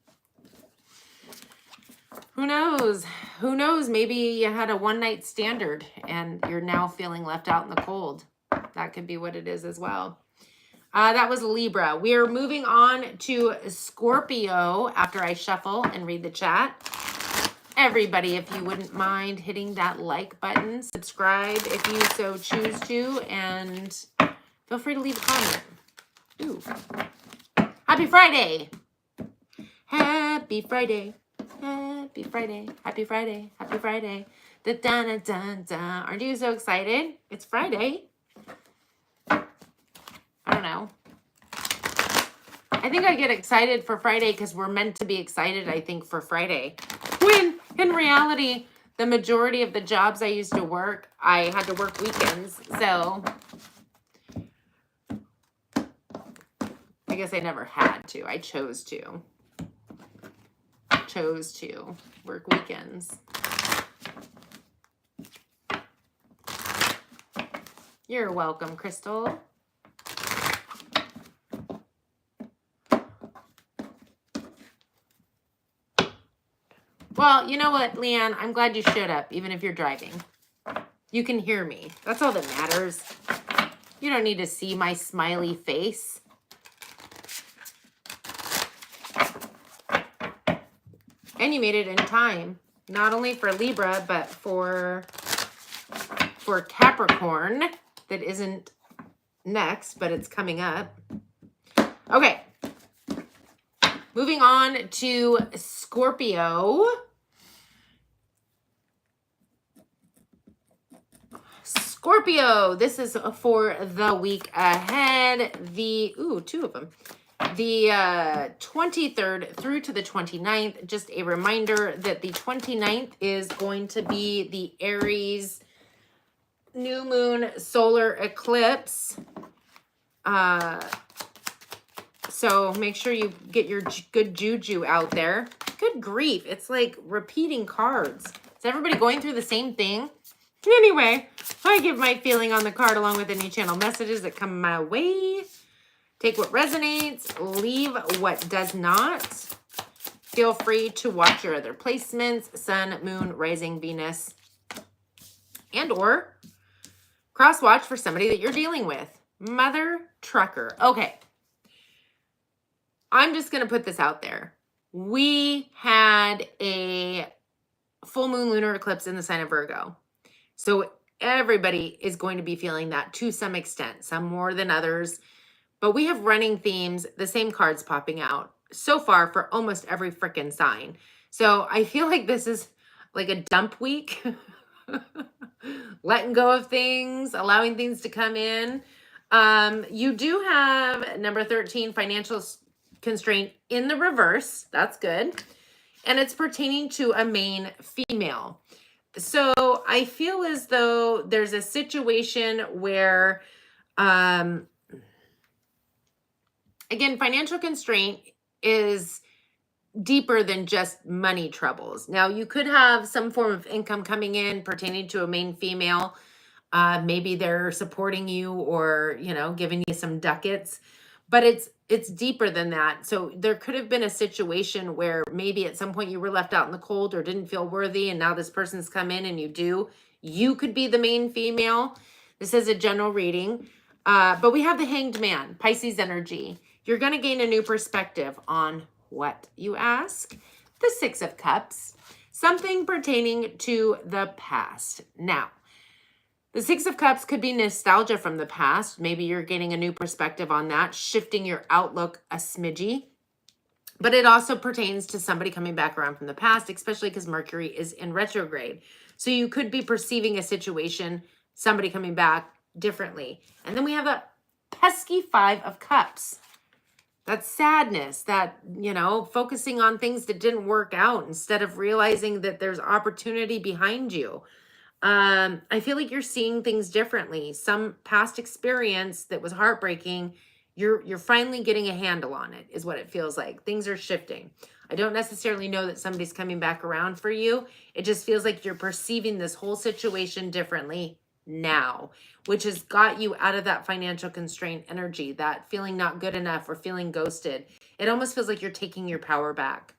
Who knows? Who knows? Maybe you had a one-night standard and you're now feeling left out in the cold. That could be what it is as well. That was Libra. We are moving on to Scorpio after I shuffle and read the chat. Everybody, if you wouldn't mind hitting that like button, subscribe if you so choose to, and feel free to leave a comment. Ooh. Happy Friday. Happy Friday. Happy Friday. Happy Friday. Happy Friday. Da da da da da. Aren't you so excited? It's Friday. I don't know. I think I get excited for Friday because we're meant to be excited, I think, for Friday. When in reality, the majority of the jobs I used to work, I had to work weekends. So I guess I never had to. I chose to. Chose to work weekends. You're welcome, Crystal. Well, you know what, Leanne? I'm glad you showed up, even if you're driving. You can hear me. That's all that matters. You don't need to see my smiley face. And you made it in time, not only for Libra, but for Capricorn. That isn't next, but it's coming up. Okay. Moving on to Scorpio. Scorpio, this is for the week ahead. Two of them. The 23rd through to the 29th. Just a reminder that the 29th is going to be the Aries new moon solar eclipse. So make sure you get your good juju out there. Good grief. It's like repeating cards. Is everybody going through the same thing? Anyway, I give my feeling on the card along with any channel messages that come my way. Take what resonates, leave what does not. Feel free to watch your other placements, Sun, Moon, Rising, Venus, and or cross-watch for somebody that you're dealing with. Mother trucker. Okay. I'm just going to put this out there. We had a full moon lunar eclipse in the sign of Virgo. So everybody is going to be feeling that to some extent, some more than others. But we have running themes, the same cards popping out so far for almost every freaking sign. So I feel like this is like a dump week. Letting go of things, allowing things to come in. You do have number 13, financial constraint in the reverse. That's good. And it's pertaining to a main female. So I feel as though there's a situation where, again, financial constraint is deeper than just money troubles. Now, you could have some form of income coming in pertaining to a main female. Maybe they're supporting you or, you know, giving you some ducats, but it's deeper than that. So there could have been a situation where maybe at some point you were left out in the cold or didn't feel worthy, and now this person's come in and you do. You could be the main female. This is a general reading. But we have the Hanged Man, Pisces energy. You're going to gain a new perspective on what, you ask? The Six of Cups, something pertaining to the past. Now, the Six of Cups could be nostalgia from the past. Maybe you're getting a new perspective on that, shifting your outlook a smidgy. But it also pertains to somebody coming back around from the past, especially because Mercury is in retrograde. So you could be perceiving a situation, somebody coming back differently. And then we have the pesky Five of Cups. That sadness, that, you know, focusing on things that didn't work out instead of realizing that there's opportunity behind you. I feel like you're seeing things differently. Some past experience that was heartbreaking, you're finally getting a handle on it, is what it feels like. Things are shifting. I don't necessarily know that somebody's coming back around for you. It just feels like you're perceiving this whole situation differently now, which has got you out of that financial constraint energy, that feeling not good enough or feeling ghosted. It almost feels like you're taking your power back.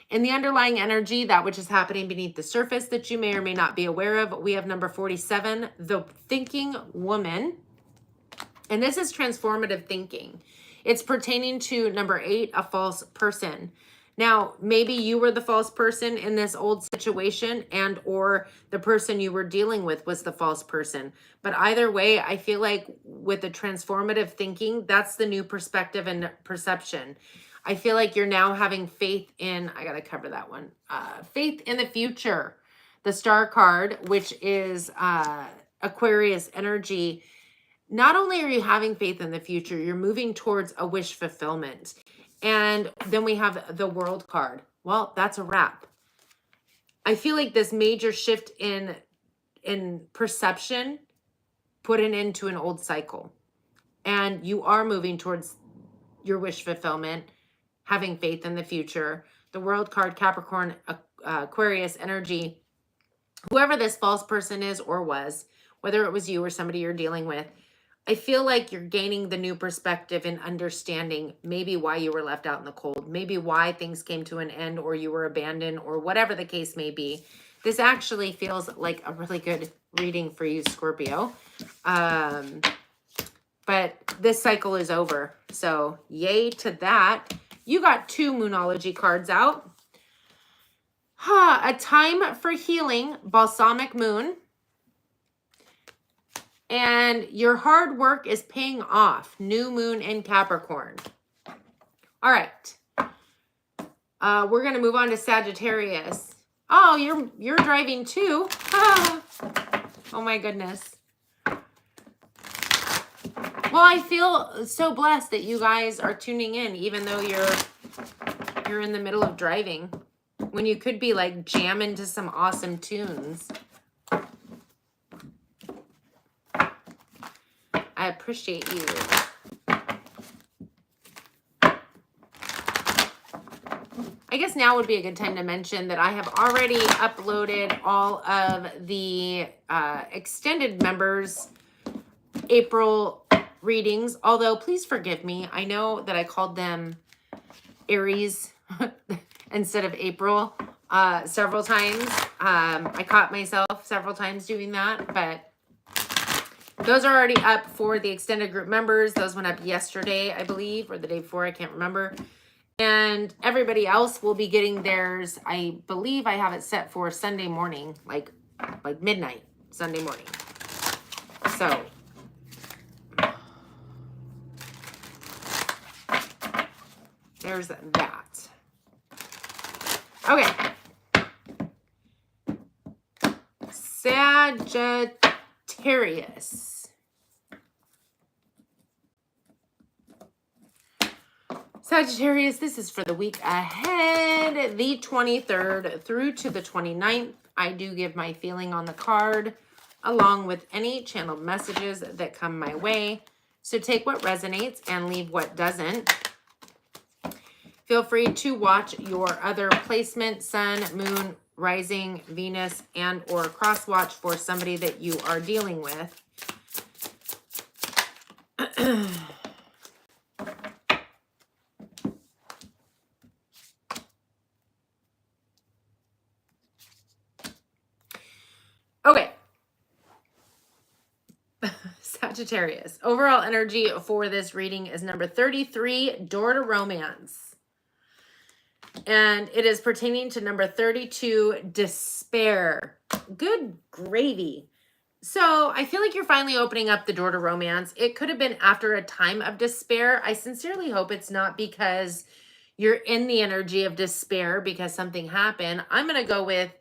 In the underlying energy, that which is happening beneath the surface that you may or may not be aware of, we have number 47, the thinking woman. And this is transformative thinking. It's pertaining to number 8, a false person. Now, maybe you were the false person in this old situation, and or the person you were dealing with was the false person. But either way, I feel like with the transformative thinking, that's the new perspective and perception. I feel like you're now having faith in, I got to cover that one, faith in the future. The Star card, which is Aquarius energy. Not only are you having faith in the future, you're moving towards a wish fulfillment. And then we have the World card. Well, that's a wrap. I feel like this major shift in perception put an end to an old cycle. And you are moving towards your wish fulfillment, having faith in the future. The World card, Capricorn, Aquarius energy. Whoever this false person is or was, whether it was you or somebody you're dealing with, I feel like you're gaining the new perspective and understanding maybe why you were left out in the cold, maybe why things came to an end or you were abandoned or whatever the case may be. This actually feels like a really good reading for you, Scorpio. But this cycle is over. So yay to that. You got 2 Moonology cards out. A time for healing, Balsamic Moon. And your hard work is paying off. New moon in Capricorn. All right. We're going to move on to Sagittarius. Oh, you're driving too. Oh my goodness. Well, I feel so blessed that you guys are tuning in, even though you're in the middle of driving, when you could be like jamming to some awesome tunes. I appreciate you. I guess now would be a good time to mention that I have already uploaded all of the extended members April readings, although please forgive me. I know that I called them Aries instead of April several times. I caught myself several times doing that, but those are already up for the extended group members. Those went up yesterday, I believe, or the day before. I can't remember. And everybody else will be getting theirs. I believe I have it set for Sunday morning, like midnight Sunday morning. So there's that. Okay. Sagittarius. Sagittarius, this is for the week ahead, the 23rd through to the 29th I do give my feeling on the card along with any channeled messages that come my way. So take what resonates and leave what doesn't. Feel free to watch your other placement, sun, moon, rising, Venus, and or cross watch for somebody that you are dealing with. Okay. Sagittarius. Overall energy for this reading is number 33, Door to Romance. And it is pertaining to number 32, Despair. Good gravy. So I feel like you're finally opening up the door to romance. It could have been after a time of despair. I sincerely hope it's not because you're in the energy of despair because something happened. I'm going to go with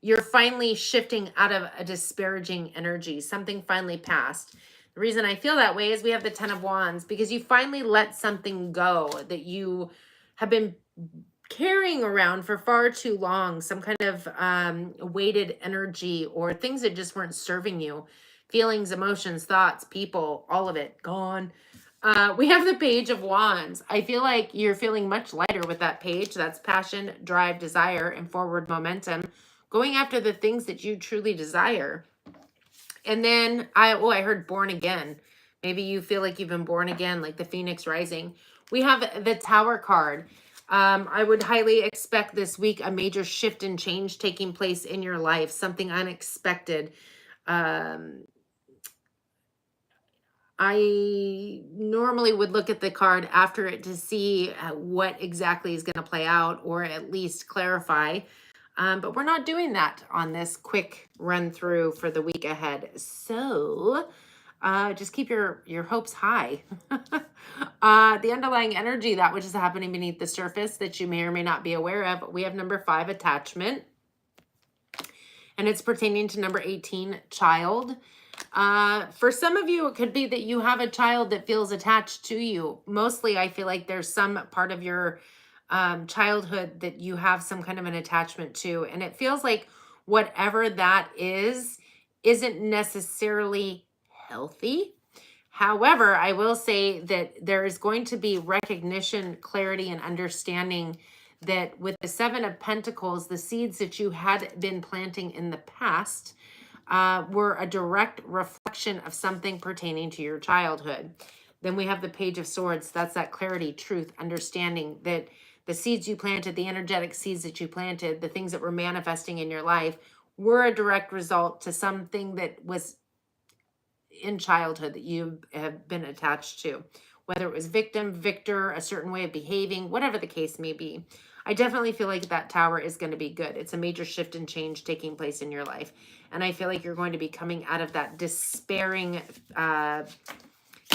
you're finally shifting out of a disparaging energy. Something finally passed. The reason I feel that way is we have the 10 of Wands because you finally let something go that you have been carrying around for far too long, some kind of weighted energy or things that just weren't serving you. Feelings, emotions, thoughts, people, all of it gone. We have the Page of Wands. I feel like you're feeling much lighter with that page. That's passion, drive, desire, and forward momentum. Going after the things that you truly desire. And then I heard born again. Maybe you feel like you've been born again, like the Phoenix rising. We have the Tower card. I would highly expect this week a major shift and change taking place in your life, something unexpected. I normally would look at the card after it to see what exactly is going to play out or at least clarify. But we're not doing that on this quick run through for the week ahead. So just keep your hopes high. The underlying energy, that which is happening beneath the surface that you may or may not be aware of. We have number 5, attachment. And it's pertaining to number 18, child. For some of you, it could be that you have a child that feels attached to you. Mostly, I feel like there's some part of your childhood that you have some kind of an attachment to. And it feels like whatever that isn't necessarily healthy. However, I will say that there is going to be recognition, clarity, and understanding that with the 7 of Pentacles, the seeds that you had been planting in the past were a direct reflection of something pertaining to your childhood. Then we have the Page of Swords. That's that clarity, truth, understanding that the seeds you planted, the energetic seeds that you planted, the things that were manifesting in your life were a direct result to something that was in childhood that you have been attached to, whether it was victim, victor, a certain way of behaving, whatever the case may be. I definitely feel like that Tower is going to be good. It's a major shift and change taking place in your life. And I feel like you're going to be coming out of that despairing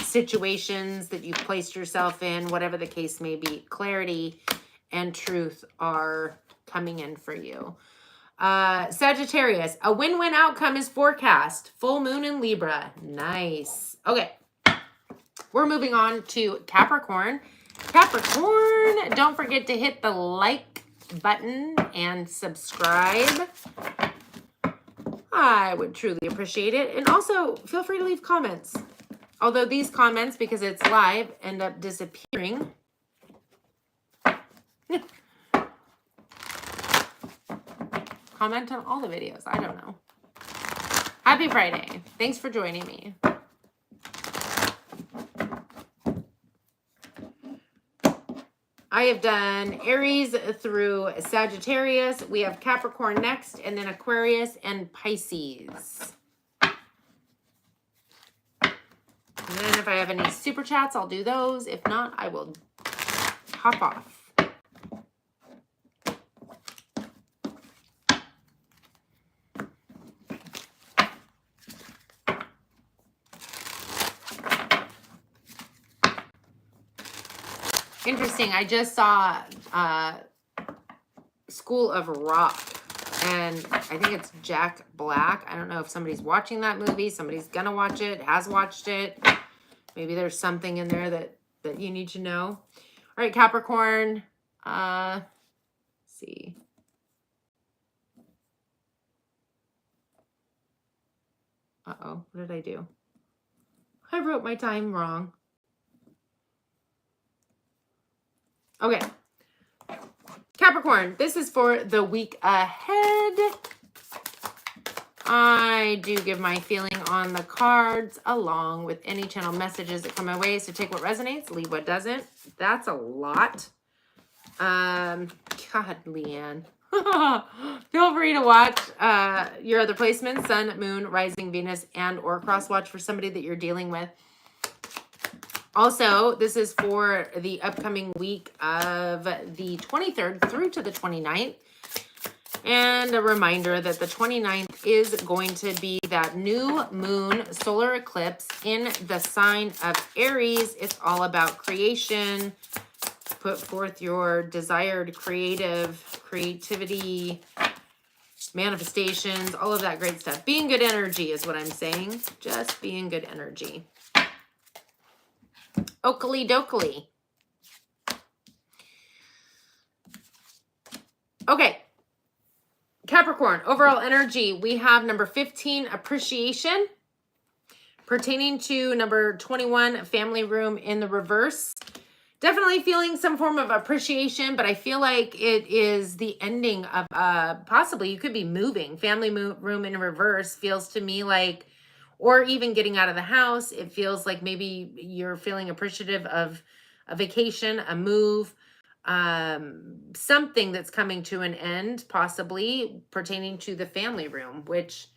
situations that you've placed yourself in, whatever the case may be. Clarity and truth are coming in for you. Sagittarius, a win-win outcome is forecast. Full moon in Libra. Nice. Okay. We're moving on to Capricorn. Capricorn, don't forget to hit the like button and subscribe. I would truly appreciate it. And also, feel free to leave comments. Although these comments, because it's live, end up disappearing. Comment on all the videos. I don't know. Happy Friday. Thanks for joining me. I have done Aries through Sagittarius. We have Capricorn next, and then Aquarius and Pisces. And then if I have any super chats, I'll do those. If not, I will hop off. Interesting. I just saw School of Rock, and I think it's Jack Black. I don't know if somebody's watching that movie. Somebody's gonna watch it, has watched it. Maybe there's something in there that you need to know. All right, Capricorn. Let's see. Uh-oh, what did I do? I wrote my time wrong. Okay. Capricorn, this is for the week ahead. I do give my feeling on the cards along with any channel messages that come my way. So take what resonates, leave what doesn't. That's a lot. God, Leanne. Feel free to watch your other placements, Sun, Moon, Rising, Venus, and or cross watch for somebody that you're dealing with. Also, this is for the upcoming week of the 23rd through to the 29th. And a reminder that the 29th is going to be that new moon solar eclipse in the sign of Aries. It's all about creation. Put forth your desired creativity, manifestations, all of that great stuff. Be in good energy is what I'm saying. Just be in good energy. Oakley dokley. Okay. Capricorn, overall energy, we have number 15, appreciation. Pertaining to number 21, family room in the reverse. Definitely feeling some form of appreciation, but I feel like it is the ending of, possibly you could be moving. Family room in reverse feels to me like, or even getting out of the house. It feels like maybe you're feeling appreciative of a vacation, a move, something that's coming to an end, possibly pertaining to the family room, which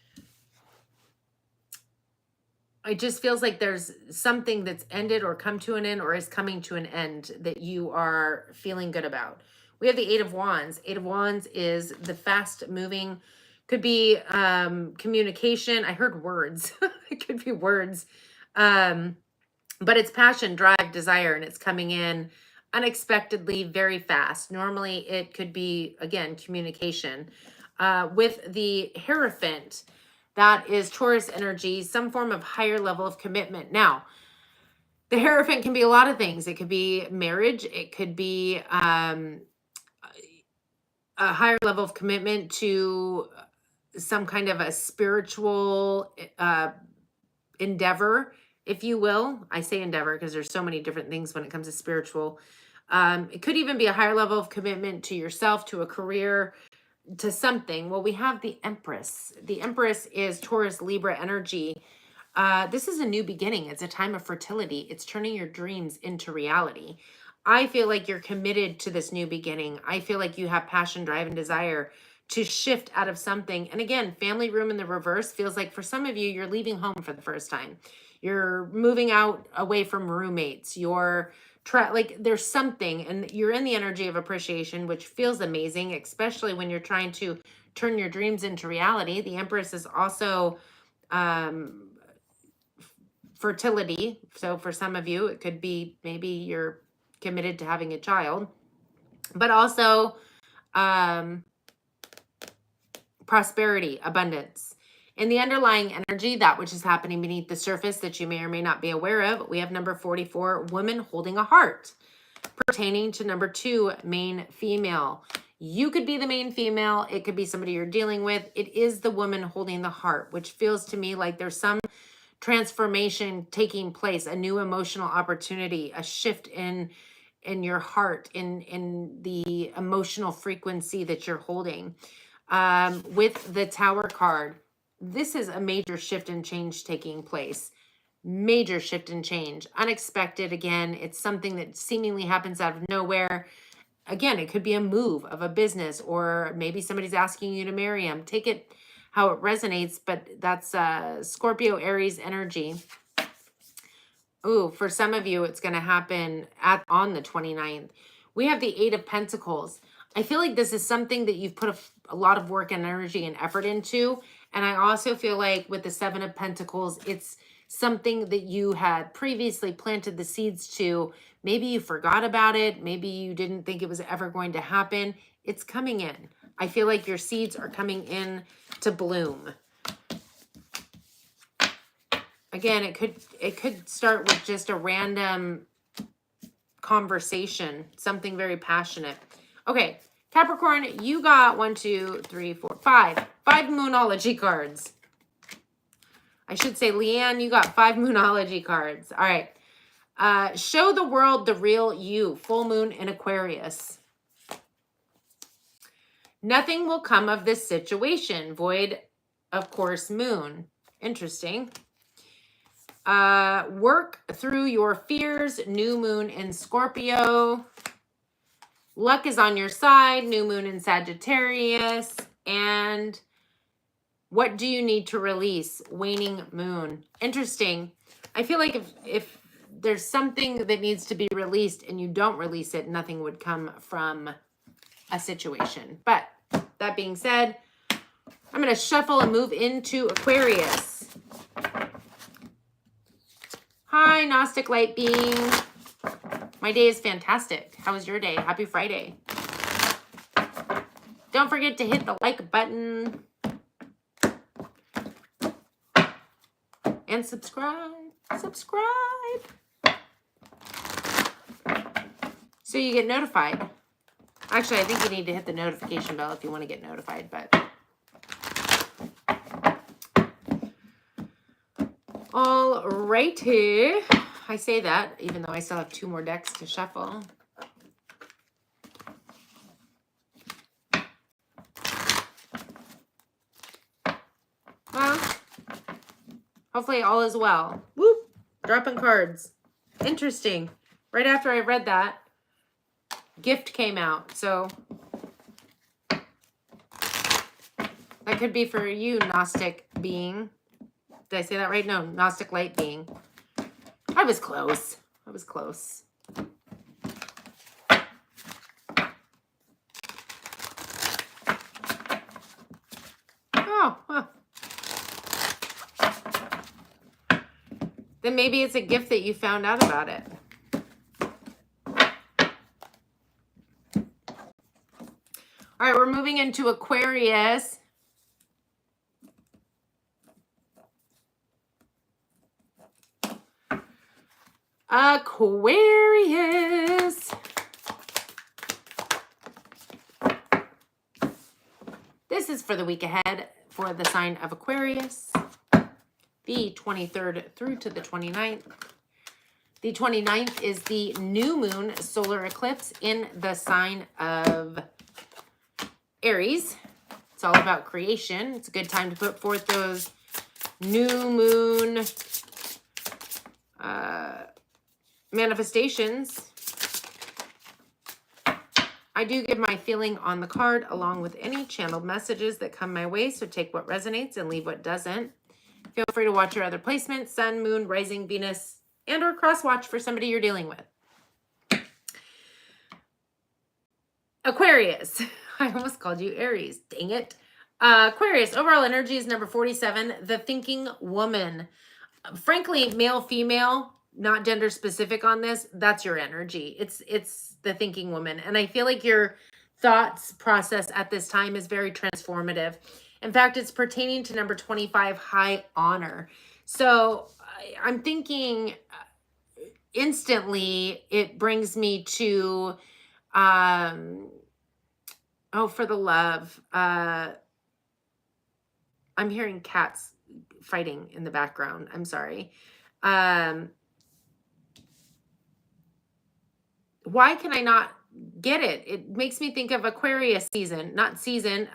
it just feels like there's something that's ended or come to an end or is coming to an end that you are feeling good about. We have the Eight of Wands. Eight of Wands is the fast moving, could be communication. I heard words. It could be words. But it's passion, drive, desire, and it's coming in unexpectedly, very fast. Normally it could be, again, communication. With the Hierophant, that is Taurus energy, some form of higher level of commitment. Now, the Hierophant can be a lot of things. It could be marriage. It could be a higher level of commitment to some kind of a spiritual endeavor, if you will. I say endeavor because there's so many different things when it comes to spiritual. It could even be a higher level of commitment to yourself, to a career, to something. Well, we have the Empress. The Empress is Taurus Libra energy. This is a new beginning. It's a time of fertility. It's turning your dreams into reality. I feel like you're committed to this new beginning. I feel like you have passion, drive, and desire to shift out of something. And again, family room in the reverse feels like for some of you, you're leaving home for the first time. You're moving out away from roommates. You're like there's something, and you're in the energy of appreciation, which feels amazing, especially when you're trying to turn your dreams into reality. The Empress is also fertility. So for some of you, it could be maybe you're committed to having a child, but also prosperity, abundance. In the underlying energy, that which is happening beneath the surface that you may or may not be aware of, we have number 44, woman holding a heart. Pertaining to number 2, main female. You could be the main female. It could be somebody you're dealing with. It is the woman holding the heart, which feels to me like there's some transformation taking place, a new emotional opportunity, a shift in your heart, in the emotional frequency that you're holding. With the Tower card, this is a major shift and change taking place. Major shift and change. Unexpected, again. It's something that seemingly happens out of nowhere. Again, it could be a move of a business, or maybe somebody's asking you to marry them. Take it how it resonates, but that's Scorpio, Aries energy. Ooh, for some of you, it's going to happen on the 29th. We have the Eight of Pentacles. I feel like this is something that you've put a lot of work and energy and effort into. And I also feel like with the Seven of Pentacles, it's something that you had previously planted the seeds to. Maybe you forgot about it. Maybe you didn't think it was ever going to happen. It's coming in. I feel like your seeds are coming in to bloom. Again, it could start with just a random conversation, something very passionate. Okay, Capricorn, you got 1, 2, 3, 4, 5 Moonology cards. I should say, Leanne, you got 5 Moonology cards. All right. Show the world the real you. Full moon in Aquarius. Nothing will come of this situation. Void, of course, moon. Interesting. Work through your fears. New moon in Scorpio. Luck is on your side. New moon in Sagittarius. And what do you need to release? Waning moon. Interesting. I feel like if there's something that needs to be released and you don't release it, nothing would come from a situation. But that being said, I'm going to shuffle and move into Aquarius. Hi, Gnostic Light Being. My day is fantastic. How was your day? Happy Friday. Don't forget to hit the like button. And subscribe. Subscribe. So you get notified. Actually, I think you need to hit the notification bell if you want to get notified, but all righty. I say that even though I still have 2 more decks to shuffle. Well, hopefully all is well. Whoop! Dropping cards. Interesting. Right after I read that, gift came out. So that could be for you, Gnostic Being. Did I say that right? No, Gnostic Light Being. I was close. I was close. Oh, well. Then maybe it's a gift that you found out about it. All right, we're moving into Aquarius. Aquarius. This is for the week ahead for the sign of Aquarius. The 23rd through to the 29th. The 29th is the new moon solar eclipse in the sign of Aries. It's all about creation. It's a good time to put forth those new moon manifestations. I do give my feeling on the card along with any channeled messages that come my way, so take what resonates and leave what doesn't. Feel free to watch your other placements, Sun, Moon, Rising, Venus, and or cross watch for somebody you're dealing with. Aquarius. I almost called you Aries. Dang it. Aquarius, overall energy is number 47, the thinking woman. Frankly, male, female, not gender specific on this, that's your energy. It's the thinking woman. And I feel like your thoughts process at this time is very transformative. In fact, it's pertaining to number 25, high honor. So I'm thinking instantly it brings me to, oh, for the love. I'm hearing cats fighting in the background. I'm sorry. Why can I not get it? It makes me think of Aquarius season, not season.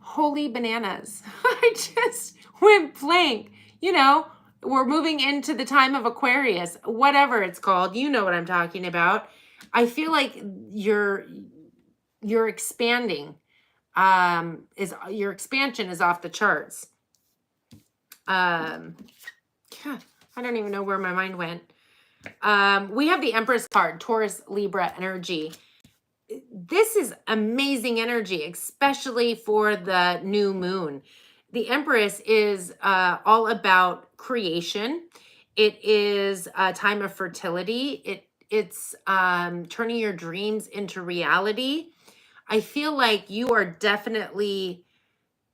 Holy bananas. I just went blank. You know, we're moving into the time of Aquarius, whatever it's called. You know what I'm talking about. I feel like you're expanding. Your expansion is off the charts. God, I don't even know where my mind went. We have the Empress card, Taurus, Libra energy. This is amazing energy, especially for the new moon. The Empress is all about creation. It is a time of fertility. It's turning your dreams into reality. I feel like you are definitely,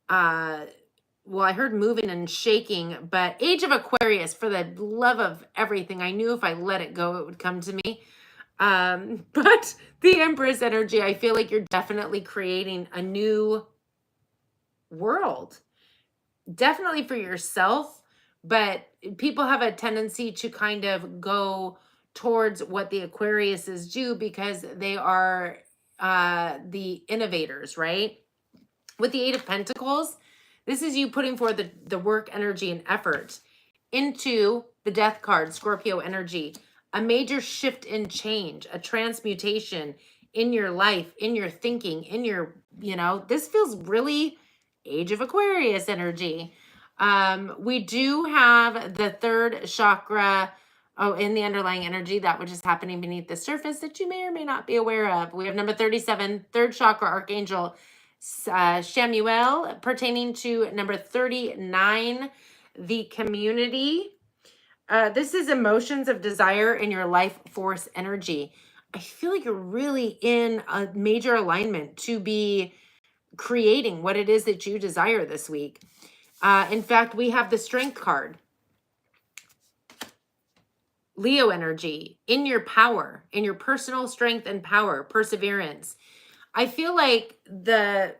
well, I heard moving and shaking, but Age of Aquarius, for the love of everything. I knew if I let it go, it would come to me. But the Empress energy, I feel like you're definitely creating a new world. definitely for yourself, but people have a tendency to kind of go towards what the Aquariuses do because they are the innovators, right? With the Eight of Pentacles, this is you putting forth the work, energy, and effort into the Death card, Scorpio energy, a major shift in change, a transmutation in your life, in your thinking, in your, this feels really Age of Aquarius energy. We do have the third chakra, in the underlying energy, that which is happening beneath the surface that you may or may not be aware of. We have number 37, third chakra archangel, Shamuel, pertaining to number 39, the community. This is emotions of desire in your life force energy. I feel like you're really in a major alignment to be creating what it is that you desire this week. In fact, we have the strength card. Leo energy, in your power, in your personal strength and power, perseverance. I feel like the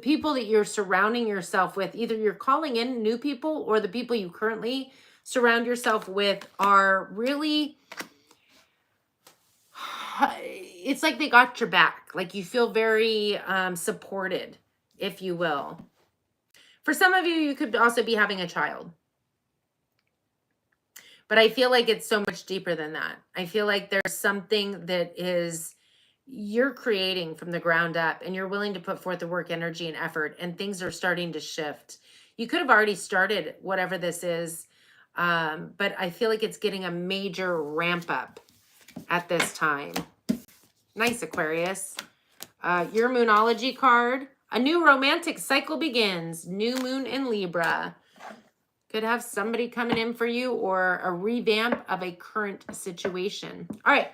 people that you're surrounding yourself with, either you're calling in new people or the people you currently surround yourself with are really, it's like they got your back. Like you feel very supported, if you will. For some of you, you could also be having a child. But I feel like it's so much deeper than that. I feel like there's something that is you're creating from the ground up and you're willing to put forth the work, energy, and effort, and things are starting to shift. You could have already started whatever this is, but I feel like it's getting a major ramp up at this time. Nice, Aquarius. Your Moonology card. A new romantic cycle begins. New moon in Libra. Could have somebody coming in for you or a revamp of a current situation. All right.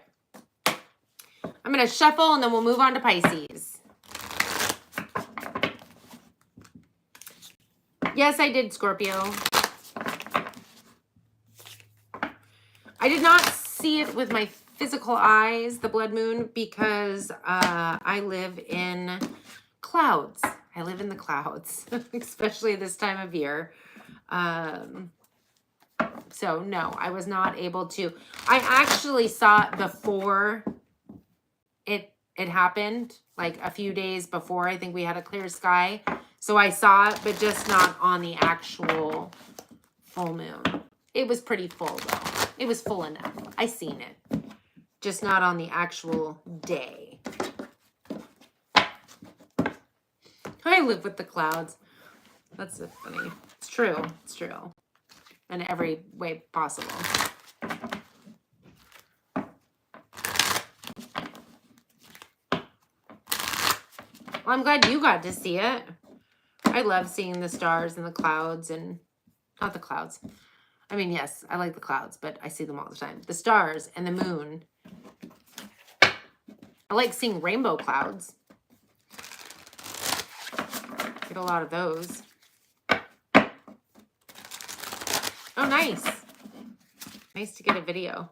I'm going to shuffle and then we'll move on to Pisces. Yes, I did, Scorpio. I did not see it with my physical eyes, the blood moon, because I live in clouds. I live in the clouds, especially this time of year. So no, I was not able to. I actually saw it before it happened, like a few days before. I think we had a clear sky. So I saw it, but just not on the actual full moon. It was pretty full though. It was full enough. I seen it. Just not on the actual day. I live with the clouds. That's so funny. It's true. It's true. In every way possible. Well, I'm glad you got to see it. I love seeing the stars and the clouds and not the clouds. I mean, yes, I like the clouds, but I see them all the time. The stars and the moon. I like seeing rainbow clouds. Get a lot of those. Oh, nice. Nice to get a video.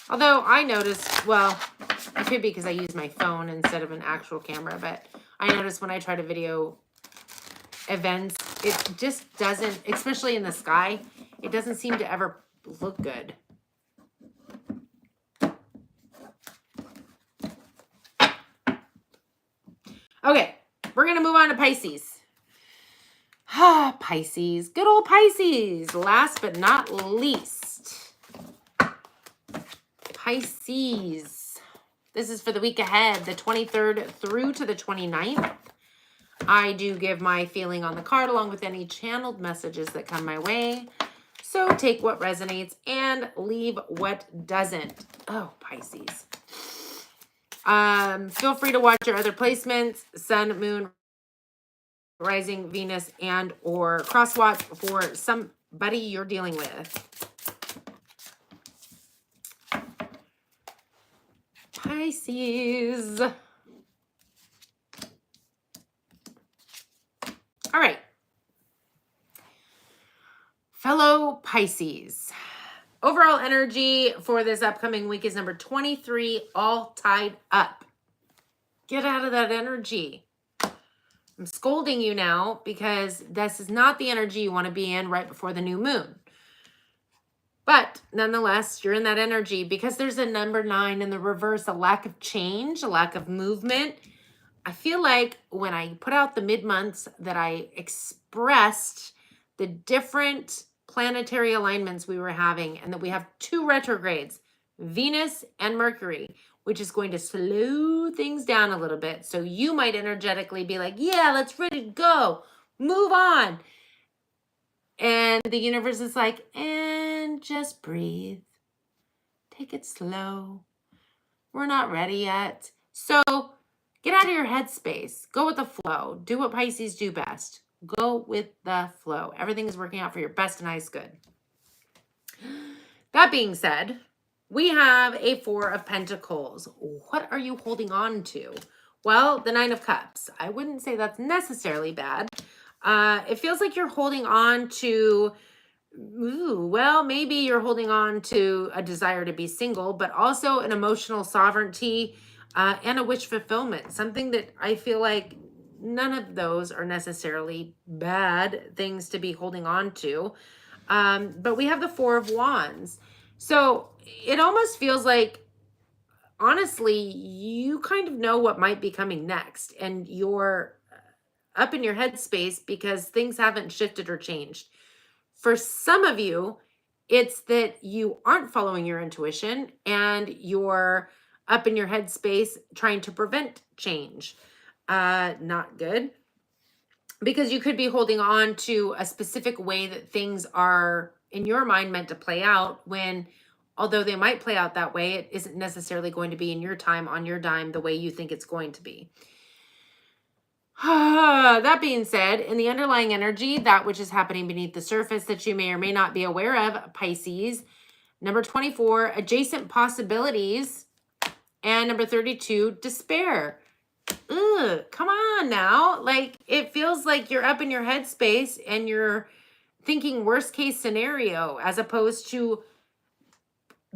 Although I noticed, well, it could be because I use my phone instead of an actual camera, but I noticed when I try to video events, it just doesn't, especially in the sky, it doesn't seem to ever look good. Okay, we're going to move on to Pisces. Pisces, good old Pisces. Last but not least, Pisces. This is for the week ahead, the 23rd through to the 29th. I do give my feeling on the card along with any channeled messages that come my way. So take what resonates and leave what doesn't. Oh, Pisces. Feel free to watch your other placements, Sun, Moon, Rising, Venus, and or crosswatch for somebody you're dealing with. Pisces. All right. Fellow Pisces. Overall energy for this upcoming week is number 23, all tied up. Get out of that energy. I'm scolding you now because this is not the energy you want to be in right before the new moon. But nonetheless, you're in that energy because there's a number 9 in the reverse, a lack of change, a lack of movement. I feel like when I put out the mid-months that I expressed the different planetary alignments we were having, and that we have 2 retrogrades, Venus and Mercury, which is going to slow things down a little bit. So you might energetically be like, yeah, let's ready to go, move on. And the universe is like, and just breathe. Take it slow. We're not ready yet. So get out of your headspace. Go with the flow. Do what Pisces do best. Go with the flow. Everything is working out for your best and highest good. That being said, we have a 4 of Pentacles. What are you holding on to? Well, the 9 of Cups. I wouldn't say that's necessarily bad. It feels like you're holding on to, well, maybe you're holding on to a desire to be single, but also an emotional sovereignty and a wish fulfillment. Something that I feel like none of those are necessarily bad things to be holding on to. But we have the 4 of Wands. So it almost feels like, honestly, you kind of know what might be coming next, and you're up in your headspace because things haven't shifted or changed. For some of you, it's that you aren't following your intuition and you're up in your headspace trying to prevent change. Not good. Because you could be holding on to a specific way that things are, in your mind, meant to play out, when, although they might play out that way, it isn't necessarily going to be in your time, on your dime, the way you think it's going to be. That being said, in the underlying energy, that which is happening beneath the surface that you may or may not be aware of, Pisces, number 24, adjacent possibilities, and number 32, despair. Ugh, come on now. Like, it feels like you're up in your headspace and you're thinking worst case scenario as opposed to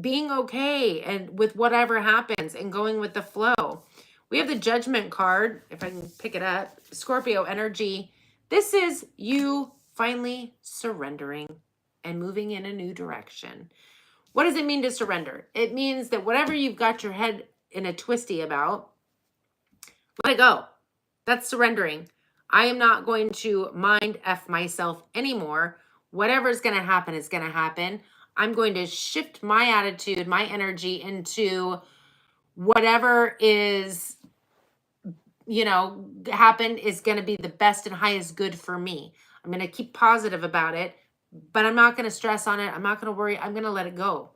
being okay and with whatever happens and going with the flow. We have the Judgment card, if I can pick it up, Scorpio energy. This is you finally surrendering and moving in a new direction. What does it mean to surrender? It means that whatever you've got your head in a twisty about, let it go. That's surrendering. I am not going to mind F myself anymore. Whatever's going to happen is going to happen. I'm going to shift my attitude, my energy into whatever is, happen is going to be the best and highest good for me. I'm going to keep positive about it, but I'm not going to stress on it. I'm not going to worry. I'm going to let it go.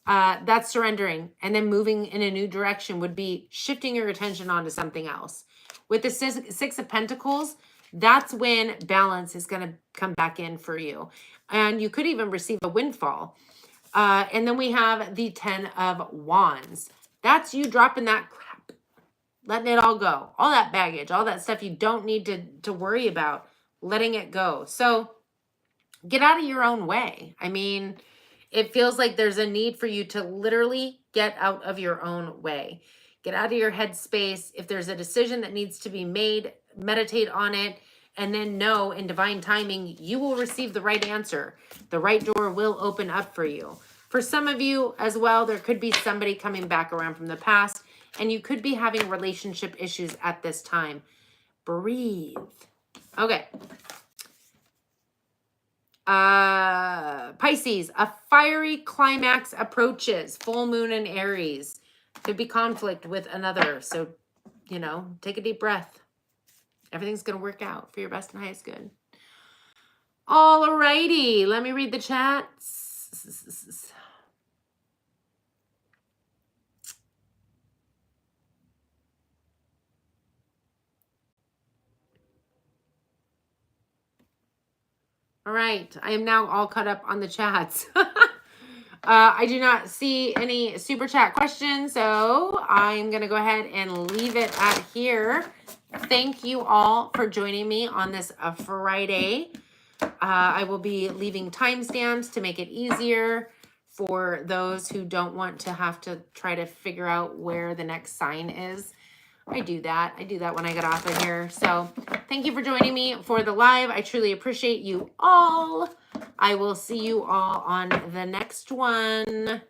That's surrendering. And then moving in a new direction would be shifting your attention onto something else. With the 6 of Pentacles, that's when balance is going to come back in for you. And you could even receive a windfall. And then we have the 10 of Wands. That's you dropping that crap, letting it all go. All that baggage, all that stuff you don't need to worry about, letting it go. So get out of your own way. I mean, it feels like there's a need for you to literally get out of your own way. Get out of your headspace. If there's a decision that needs to be made, meditate on it, and then know in divine timing, you will receive the right answer. The right door will open up for you. For some of you as well, there could be somebody coming back around from the past, and you could be having relationship issues at this time. Breathe. Okay. Pisces, a fiery climax approaches. Full moon in Aries. Could be conflict with another. So, take a deep breath. Everything's going to work out for your best and highest good. Alrighty. Let me read the chats. All right. I am now all caught up on the chats. I do not see any super chat questions, so I'm going to go ahead and leave it at here. Thank you all for joining me on this Friday. I will be leaving timestamps to make it easier for those who don't want to have to try to figure out where the next sign is. I do that. I do that when I get off of here. So thank you for joining me for the live. I truly appreciate you all. I will see you all on the next one.